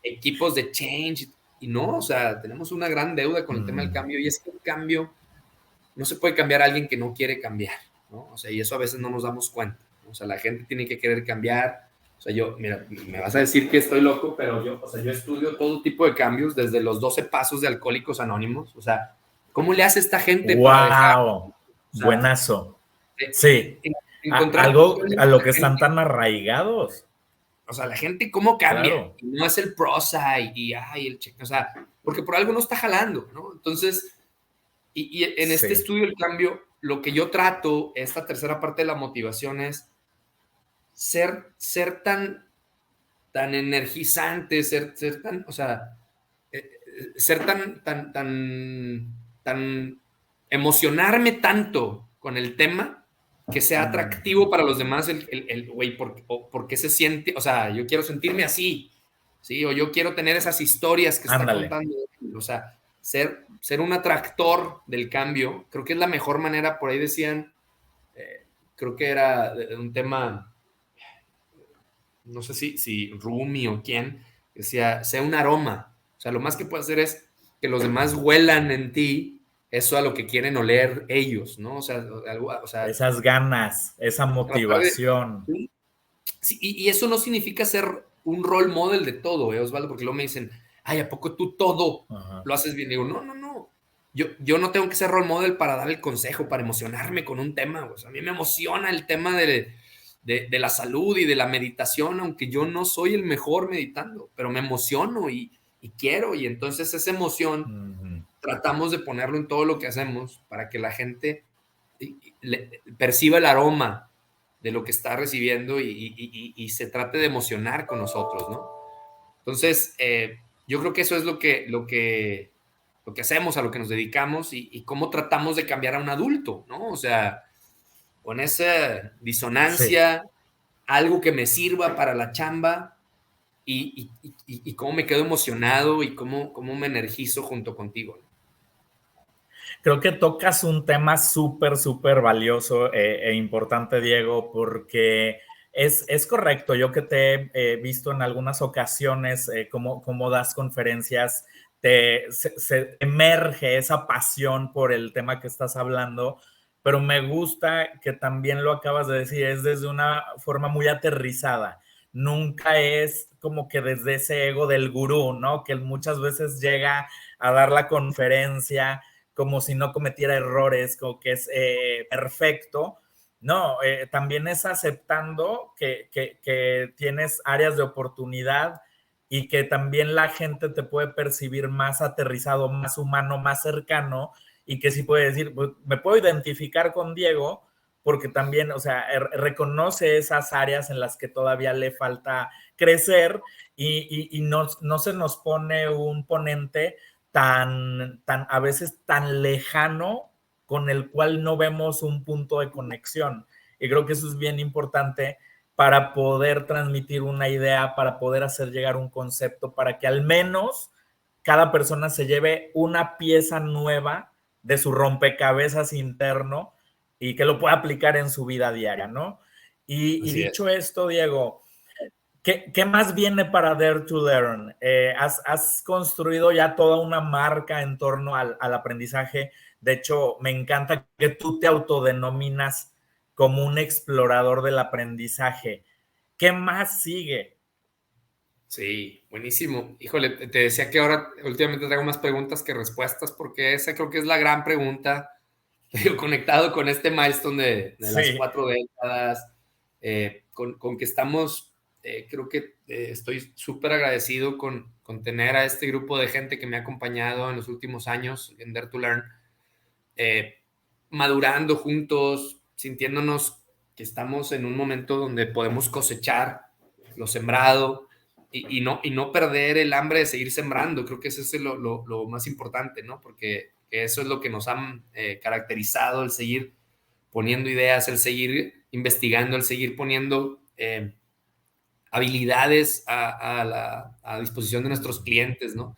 equipos de change, y no, o sea, tenemos una gran deuda con el tema del cambio, y es que el cambio no se puede cambiar a alguien que no quiere cambiar, ¿no? O sea, y eso a veces no nos damos cuenta, ¿no? O sea, la gente tiene que querer cambiar. O sea, mira, me vas a decir que estoy loco, pero yo estudio todo tipo de cambios, desde los 12 pasos de Alcohólicos Anónimos. O sea, ¿cómo le hace esta gente para dejar? ¡Wow! O sea, Buenazo. Sí. encontrar Algo a lo la que están gente, tan arraigados. o sea, la gente cómo cambia. Claro. No es el prosa y ay, el cheque, o sea, porque por algo no está jalando, ¿no? Entonces, y en este Sí. estudio del cambio, lo que yo trato, esta tercera parte de la motivación es ser tan energizante, ser tan, o sea, ser tan emocionarme tanto con el tema que sea atractivo para los demás güey, porque se siente, o sea, yo quiero sentirme así, ¿sí? O yo quiero tener esas historias que está contando, o sea, ser un atractor del cambio, creo que es la mejor manera. Por ahí decían, creo que era un tema, no sé si Rumi o quién, decía, sea un aroma, o sea, lo más que puedes hacer es que los demás huelan en ti eso a lo que quieren oler ellos, ¿no? O sea, esas ganas, esa motivación. Sí, y eso no significa ser un role model de todo, Osvaldo, porque luego me dicen, ay, ¿a poco tú todo lo haces bien? Digo, no. Yo no tengo que ser role model para dar el consejo, para emocionarme con un tema. O sea, a mí me emociona el tema de la salud y de la meditación, aunque yo no soy el mejor meditando, pero me emociono y quiero. Y entonces esa emoción tratamos de ponerlo en todo lo que hacemos para que la gente perciba el aroma de lo que está recibiendo y se trate de emocionar con nosotros, ¿no? Entonces, yo creo que eso es lo que hacemos, a lo que nos dedicamos y cómo tratamos de cambiar a un adulto, ¿no? O sea, con esa disonancia, algo que me sirva para la chamba y cómo me quedo emocionado y cómo me energizo junto contigo, ¿no? Creo que tocas un tema súper valioso e importante, Diego, porque es correcto. Yo que te he visto en algunas ocasiones cómo das conferencias, se emerge esa pasión por el tema que estás hablando, pero me gusta que también lo acabas de decir, es desde una forma muy aterrizada. Nunca es como que desde ese ego del gurú, ¿no? Que muchas veces llega a dar la conferencia como si no cometiera errores, como que es perfecto. No, también es aceptando que tienes áreas de oportunidad y que también la gente te puede percibir más aterrizado, más humano, más cercano, y que sí puede decir, pues, me puedo identificar con Diego porque también, o sea, reconoce esas áreas en las que todavía le falta crecer y no se nos pone un ponente tan a veces tan lejano con el cual no vemos un punto de conexión. Y creo que eso es bien importante para poder transmitir una idea, para poder hacer llegar un concepto, para que al menos cada persona se lleve una pieza nueva de su rompecabezas interno y que lo pueda aplicar en su vida diaria, ¿no? Y dicho esto, Diego, ¿qué más viene para Dare to Learn? Has construido ya toda una marca en torno al aprendizaje. De hecho, me encanta que tú te autodenominas como un explorador del aprendizaje. ¿Qué más sigue? Sí, buenísimo. Híjole, te decía que ahora últimamente traigo más preguntas que respuestas, porque esa creo que es la gran pregunta. Conectado con este milestone de las 4 décadas, con que estamos, creo que estoy súper agradecido con tener a este grupo de gente que me ha acompañado en los últimos años en Dare to Learn, madurando juntos, sintiéndonos que estamos en un momento donde podemos cosechar lo sembrado y no perder el hambre de seguir sembrando. Creo que eso es lo más importante, ¿no? Porque eso es lo que nos ha caracterizado, el seguir poniendo ideas, el seguir investigando, el seguir poniendo habilidades a disposición de nuestros clientes, ¿no?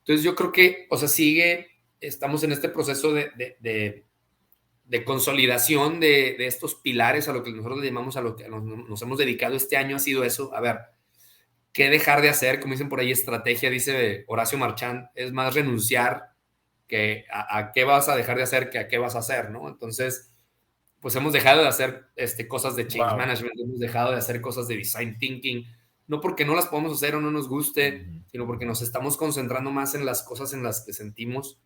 Entonces yo creo que, o sea, estamos en este proceso de consolidación de estos pilares, a lo que nosotros le llamamos, a lo que nos hemos dedicado este año, ha sido eso. A ver, ¿qué dejar de hacer? Como dicen por ahí, estrategia, dice Horacio Marchand, es más renunciar que a qué vas a dejar de hacer que a qué vas a hacer, ¿no? Entonces, pues hemos dejado de hacer cosas de change management, hemos dejado de hacer cosas de design thinking, no porque no las podamos hacer o no nos guste, sino porque nos estamos concentrando más en las cosas en las que sentimos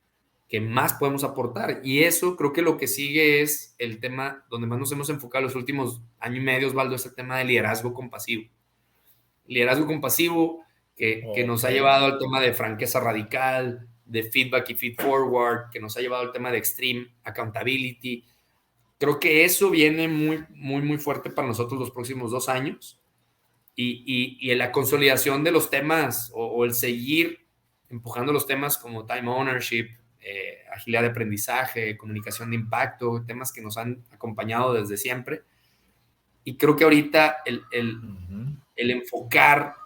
que más podemos aportar. Y eso creo que lo que sigue es el tema donde más nos hemos enfocado los últimos año y medio, Osvaldo, es el tema de liderazgo compasivo. Liderazgo compasivo que nos ha llevado al tema de franqueza radical, de feedback y feed forward, que nos ha llevado al tema de extreme accountability. Creo que eso viene muy fuerte para nosotros los próximos 2 años y en la consolidación de los temas o el seguir empujando los temas como time ownership, agilidad de aprendizaje, comunicación de impacto, temas que nos han acompañado desde siempre. Y creo que ahorita el enfocar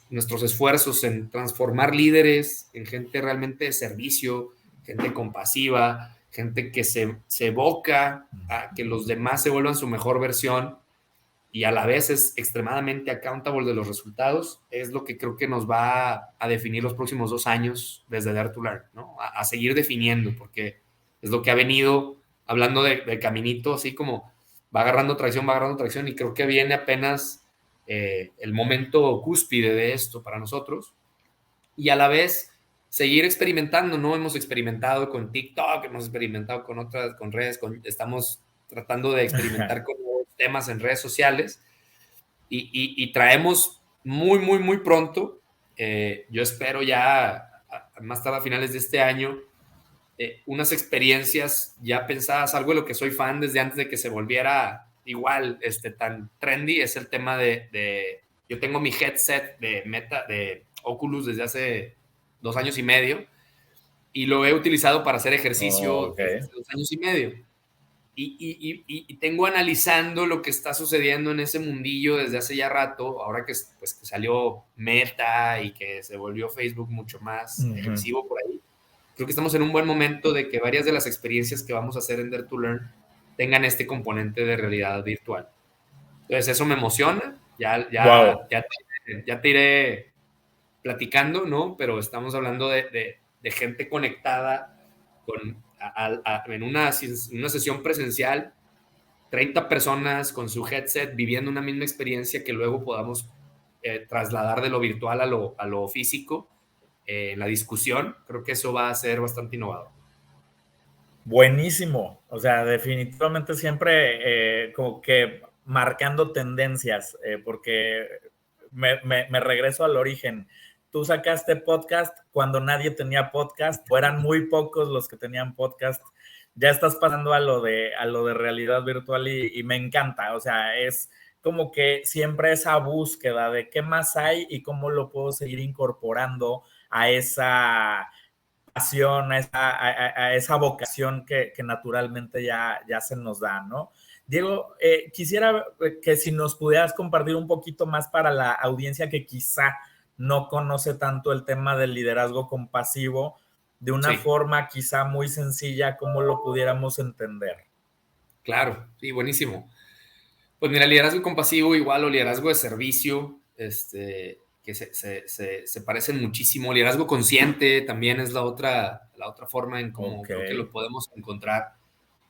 nuestros esfuerzos en transformar líderes en gente realmente de servicio, gente compasiva, gente que se evoca a que los demás se vuelvan su mejor versión y a la vez es extremadamente accountable de los resultados, es lo que creo que nos va a definir los próximos 2 años desde Dare to Learn, ¿no? A seguir definiendo, porque es lo que ha venido hablando de caminito, así como va agarrando tracción, y creo que viene apenas el momento cúspide de esto para nosotros, y a la vez seguir experimentando, ¿no? Hemos experimentado con TikTok, hemos experimentado con otras, con redes, estamos tratando de experimentar con nuevos temas en redes sociales, y traemos muy, muy, muy pronto, yo espero ya más tarde a finales de este año, unas experiencias ya pensadas, algo de lo que soy fan desde antes de que se volviera igual tan trendy, es el tema yo tengo mi headset de Oculus desde hace 2 años y medio y lo he utilizado para hacer ejercicio desde hace 2 años y medio. Y tengo analizando lo que está sucediendo en ese mundillo desde hace ya rato, ahora que salió Meta y que se volvió Facebook mucho más agresivo por ahí. Creo que estamos en un buen momento de que varias de las experiencias que vamos a hacer en Dare to Learn tengan este componente de realidad virtual. Entonces, eso me emociona. Ya te iré platicando, ¿no? Pero estamos hablando de gente conectada en una sesión presencial, 30 personas con su headset viviendo una misma experiencia que luego podamos trasladar de lo virtual a lo físico. En la discusión, creo que eso va a ser bastante innovador. Buenísimo, o sea, definitivamente siempre como que marcando tendencias, porque me regreso al origen. Tú sacaste podcast cuando nadie tenía podcast, o eran muy pocos los que tenían podcast. Ya estás pasando a lo de realidad virtual y me encanta, o sea, es como que siempre esa búsqueda de qué más hay y cómo lo puedo seguir incorporando a esa pasión, a esa vocación que naturalmente ya se nos da, ¿no? Diego, quisiera que si nos pudieras compartir un poquito más para la audiencia que quizá no conoce tanto el tema del liderazgo compasivo, de una forma quizá muy sencilla, ¿cómo lo pudiéramos entender? Claro, sí, buenísimo. Pues mira, liderazgo compasivo igual o liderazgo de servicio, que se parecen muchísimo. Liderazgo consciente también es la otra forma en cómo creo que lo podemos encontrar.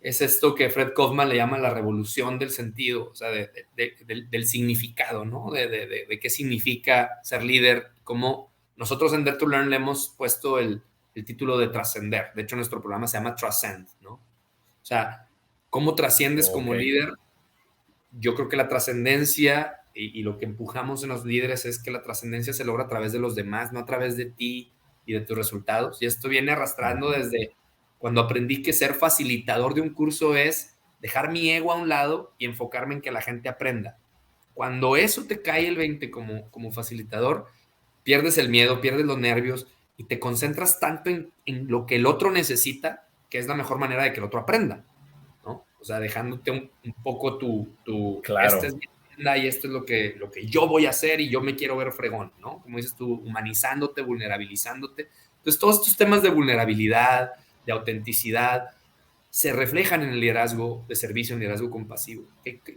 Es esto que Fred Kaufman le llama la revolución del sentido, o sea, del significado, ¿no? De qué significa ser líder, cómo nosotros en Dare to Learn le hemos puesto el título de trascender. De hecho, nuestro programa se llama Transcend, ¿no? O sea, cómo trasciendes como líder. Yo creo que la trascendencia y lo que empujamos en los líderes es que la trascendencia se logra a través de los demás, no a través de ti y de tus resultados. Y esto viene arrastrando desde cuando aprendí que ser facilitador de un curso es dejar mi ego a un lado y enfocarme en que la gente aprenda. Cuando eso te cae el 20 como facilitador, pierdes el miedo, pierdes los nervios y te concentras tanto en lo que el otro necesita, que es la mejor manera de que el otro aprenda, ¿no? O sea, dejándote un poco claro. Esta es mi agenda y esto es lo que yo voy a hacer y yo me quiero ver fregón, ¿no? Como dices tú, humanizándote, vulnerabilizándote. Entonces, todos estos temas de vulnerabilidad, de autenticidad, se reflejan en el liderazgo de servicio, en el liderazgo compasivo.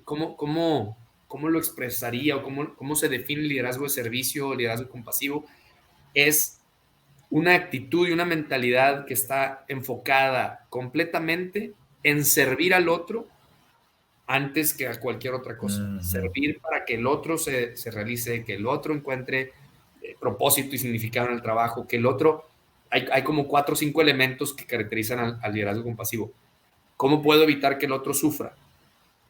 ¿Cómo lo expresaría o cómo se define el liderazgo de servicio o liderazgo compasivo? Es una actitud y una mentalidad que está enfocada completamente en servir al otro antes que a cualquier otra cosa. Servir para que el otro se realice, que el otro encuentre propósito y significado en el trabajo, que el otro... Hay como 4 o 5 elementos que caracterizan al liderazgo compasivo. ¿Cómo puedo evitar que el otro sufra?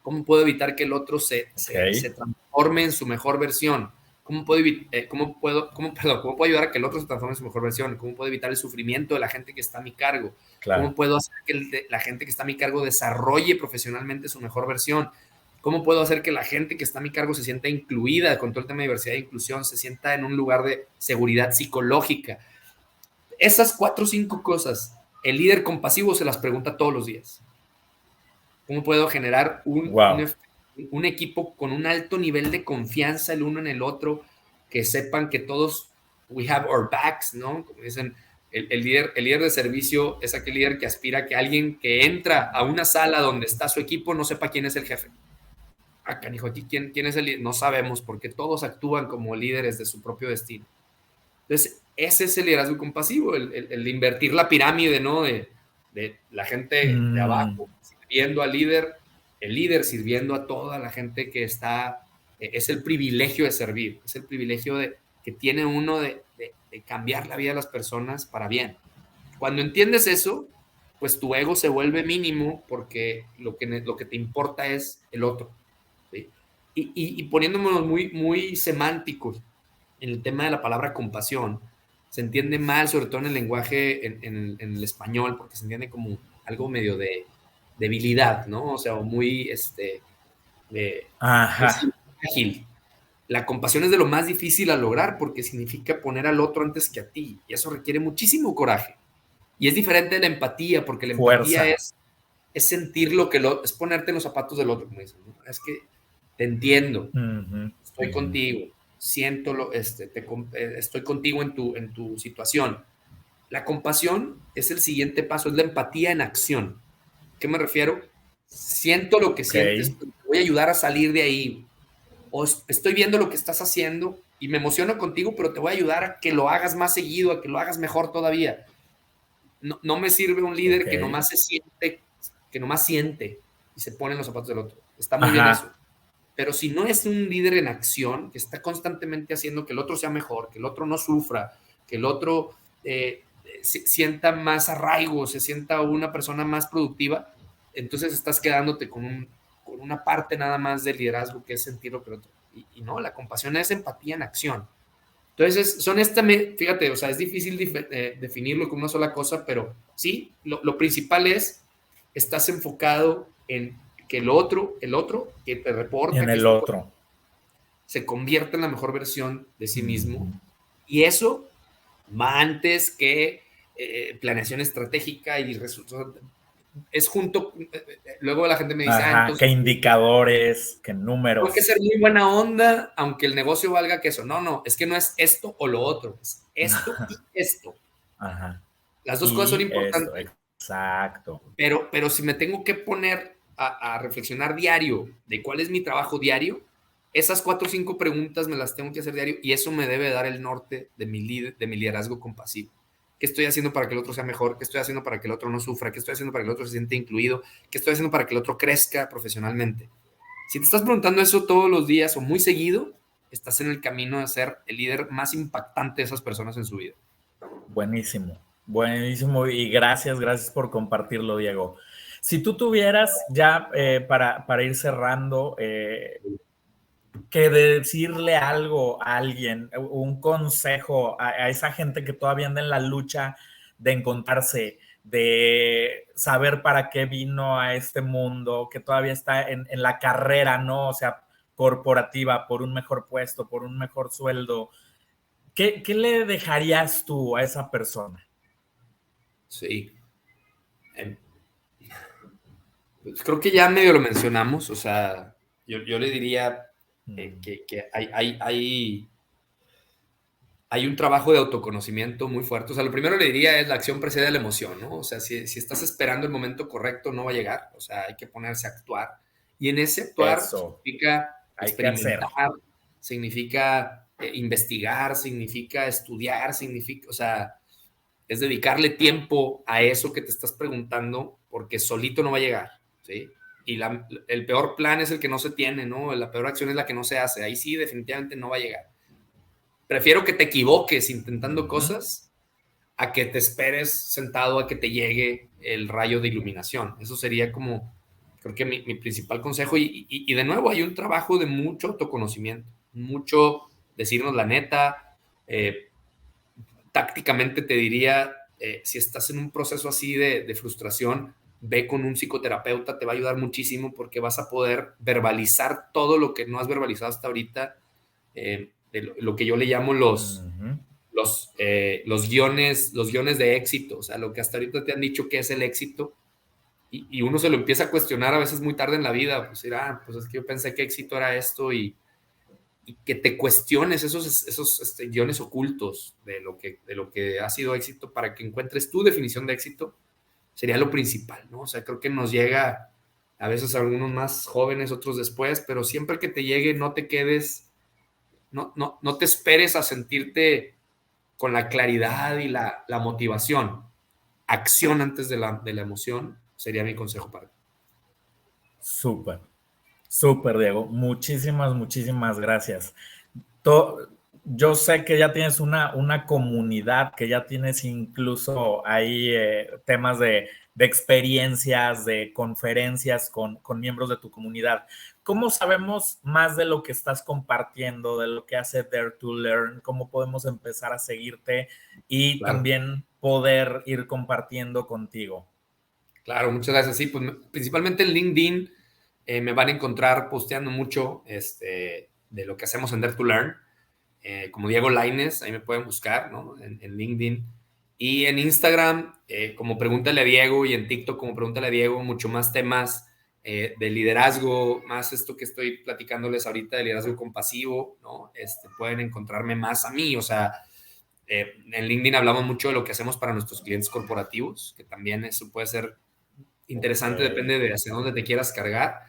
¿Cómo puedo evitar que el otro se transforme en su mejor versión? ¿Cómo puedo ayudar a que el otro se transforme en su mejor versión? ¿Cómo puedo evitar el sufrimiento de la gente que está a mi cargo? Claro. ¿Cómo puedo hacer que la gente que está a mi cargo desarrolle profesionalmente su mejor versión? ¿Cómo puedo hacer que la gente que está a mi cargo se sienta incluida con todo el tema de diversidad e inclusión, se sienta en un lugar de seguridad psicológica? Esas 4 o 5 cosas El líder compasivo se las pregunta todos los días. ¿Cómo puedo generar un equipo con un alto nivel de confianza el uno en el otro, que sepan que todos we have our backs, ¿no? Como dicen, el líder de servicio es aquel líder que aspira a que alguien que entra a una sala donde está su equipo no sepa quién es el jefe. Ah, canijo, aquí ¿quién es el líder? No sabemos, porque todos actúan como líderes de su propio destino. Entonces, ese es el liderazgo compasivo, el invertir la pirámide, ¿no? De la gente de abajo sirviendo al líder, el líder sirviendo a toda la gente que está. Es el privilegio de servir, es el privilegio que tiene uno de cambiar la vida de las personas para bien. Cuando entiendes eso, pues tu ego se vuelve mínimo porque lo que te importa es el otro. ¿Sí? Y poniéndonos muy, muy semánticos en el tema de la palabra compasión, se entiende mal, sobre todo en el lenguaje, en el español, porque se entiende como algo medio de debilidad, ¿no? O sea, muy, muy ágil. La compasión es de lo más difícil a lograr porque significa poner al otro antes que a ti, y eso requiere muchísimo coraje. Y es diferente de la empatía, porque la empatía es sentir lo que es ponerte en los zapatos del otro, como dicen, ¿no? Es que te entiendo, estoy contigo, siento estoy contigo en tu situación. La compasión es el siguiente paso, es la empatía en acción. ¿Qué me refiero? Siento lo que sientes, pero te voy a ayudar a salir de ahí. O estoy viendo lo que estás haciendo y me emociono contigo, pero te voy a ayudar a que lo hagas más seguido, a que lo hagas mejor todavía. No me sirve un líder que nomás siente y se pone en los zapatos del otro. Está muy bien eso. Pero si no es un líder en acción, que está constantemente haciendo que el otro sea mejor, que el otro no sufra, que el otro sienta más arraigo, se sienta una persona más productiva, entonces estás quedándote con una parte nada más del liderazgo, que es sentir lo que el otro. Y no, la compasión es empatía en acción. Entonces, fíjate, o sea, es difícil definirlo como una sola cosa, pero sí, lo principal es, estás enfocado en que el otro que te reporta, que se convierta en la mejor versión de sí mismo. Y eso va antes que planeación estratégica y resultados. Es junto, luego la gente me dice, entonces, ¿qué indicadores, qué números? Hay que ser muy buena onda, aunque el negocio valga que eso. No, es que no es esto o lo otro, es esto y esto. Las dos cosas son importantes. Exacto. Pero si me tengo que poner a reflexionar diario de cuál es mi trabajo diario, esas 4 o 5 preguntas me las tengo que hacer diario y eso me debe dar el norte de mi liderazgo compasivo. ¿Qué estoy haciendo para que el otro sea mejor? ¿Qué estoy haciendo para que el otro no sufra? ¿Qué estoy haciendo para que el otro se sienta incluido? ¿Qué estoy haciendo para que el otro crezca profesionalmente? Si te estás preguntando eso todos los días o muy seguido, estás en el camino de ser el líder más impactante de esas personas en su vida. Buenísimo, buenísimo y gracias por compartirlo, Diego. Si tú tuvieras ya para ir cerrando, que decirle algo a alguien, un consejo a esa gente que todavía anda en la lucha de encontrarse, de saber para qué vino a este mundo, que todavía está en la carrera, ¿no? O sea, corporativa, por un mejor puesto, por un mejor sueldo. ¿Qué le dejarías tú a esa persona? Sí. Pues creo que ya medio lo mencionamos, o sea, yo le diría que hay un trabajo de autoconocimiento muy fuerte. O sea, lo primero le diría es la acción precede a la emoción, ¿no? O sea, si estás esperando el momento correcto, no va a llegar. O sea, hay que ponerse a actuar. Y en ese actuar significa experimentar, significa investigar, significa estudiar, o sea, es dedicarle tiempo a eso que te estás preguntando, porque solito no va a llegar, ¿sí? Y el peor plan es el que no se tiene, ¿no? La peor acción es la que no se hace. Ahí sí, definitivamente no va a llegar. Prefiero que te equivoques intentando cosas a que te esperes sentado a que te llegue el rayo de iluminación. Eso sería como, creo que mi principal consejo. Y de nuevo, hay un trabajo de mucho autoconocimiento, mucho decirnos la neta. Tácticamente te diría, si estás en un proceso así de frustración, ve con un psicoterapeuta, te va a ayudar muchísimo porque vas a poder verbalizar todo lo que no has verbalizado hasta ahorita, de lo que yo le llamo los los guiones de éxito, o sea, lo que hasta ahorita te han dicho que es el éxito, y uno se lo empieza a cuestionar a veces muy tarde en la vida, pues dirá, pues es que yo pensé que éxito era esto, y que te cuestiones esos guiones ocultos de lo que ha sido éxito para que encuentres tu definición de éxito, sería lo principal, ¿no? O sea, creo que nos llega a veces a algunos más jóvenes, otros después, pero siempre que te llegue, no te quedes, no te esperes a sentirte con la claridad y la motivación. Acción antes de la emoción sería mi consejo para ti. Súper, súper, Diego. Muchísimas, muchísimas gracias. To- yo sé que ya tienes una comunidad, que ya tienes incluso ahí temas de experiencias, de conferencias con miembros de tu comunidad. ¿Cómo sabemos más de lo que estás compartiendo, de lo que hace Dare to Learn? ¿Cómo podemos empezar a seguirte y Claro. también poder ir compartiendo contigo? Claro, muchas gracias. Sí, pues principalmente en LinkedIn me van a encontrar posteando mucho de lo que hacemos en Dare to Learn. Como Diego Lainez, ahí me pueden buscar, ¿no? En LinkedIn. Y en Instagram, como Pregúntale a Diego, y en TikTok, como Pregúntale a Diego, mucho más temas de liderazgo, más esto que estoy platicándoles ahorita de liderazgo compasivo, ¿no? Pueden encontrarme más a mí, o sea, en LinkedIn hablamos mucho de lo que hacemos para nuestros clientes corporativos, que también eso puede ser interesante, depende de hacia dónde te quieras cargar.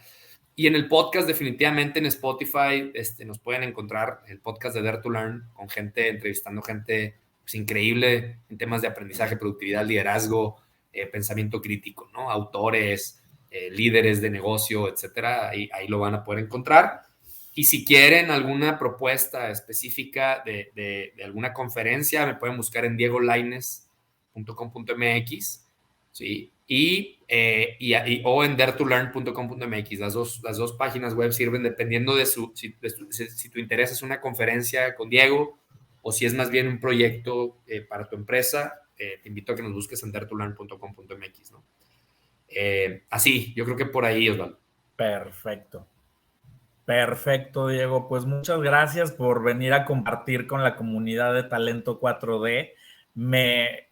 Y en el podcast, definitivamente en Spotify, nos pueden encontrar el podcast de Dare to Learn con gente, entrevistando gente pues, increíble en temas de aprendizaje, productividad, liderazgo, pensamiento crítico, ¿no? Autores, líderes de negocio, etcétera. Ahí lo van a poder encontrar. Y si quieren alguna propuesta específica de alguna conferencia, me pueden buscar en diegolaines.com.mx, ¿sí? O en daretolearn.com.mx. Las dos páginas web sirven dependiendo de si tu interés es una conferencia con Diego o si es más bien un proyecto para tu empresa. Te invito a que nos busques en daretolearn.com.mx, ¿no? Así, yo creo que por ahí, Osvaldo. Perfecto. Perfecto, Diego. Pues muchas gracias por venir a compartir con la comunidad de Talento 4D. Me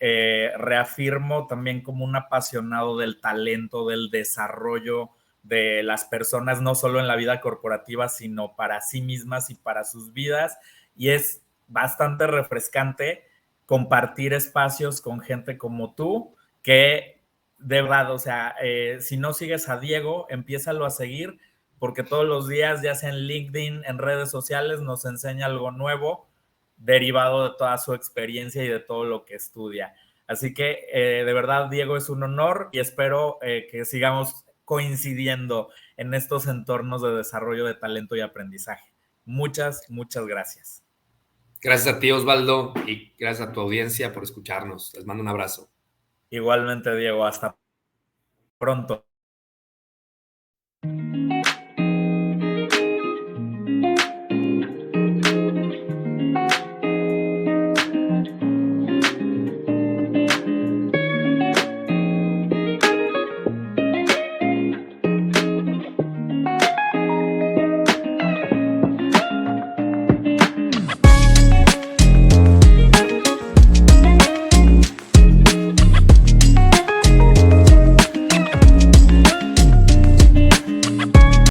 reafirmo también como un apasionado del talento, del desarrollo de las personas, no solo en la vida corporativa, sino para sí mismas y para sus vidas. Y es bastante refrescante compartir espacios con gente como tú, que de verdad, o sea, si no sigues a Diego, empiézalo a seguir porque todos los días, ya sea en LinkedIn, en redes sociales, nos enseña algo nuevo derivado de toda su experiencia y de todo lo que estudia. Así que de verdad, Diego, es un honor y espero que sigamos coincidiendo en estos entornos de desarrollo de talento y aprendizaje. Muchas, muchas gracias. Gracias a ti, Osvaldo, y gracias a tu audiencia por escucharnos. Les mando un abrazo. Igualmente, Diego, hasta pronto.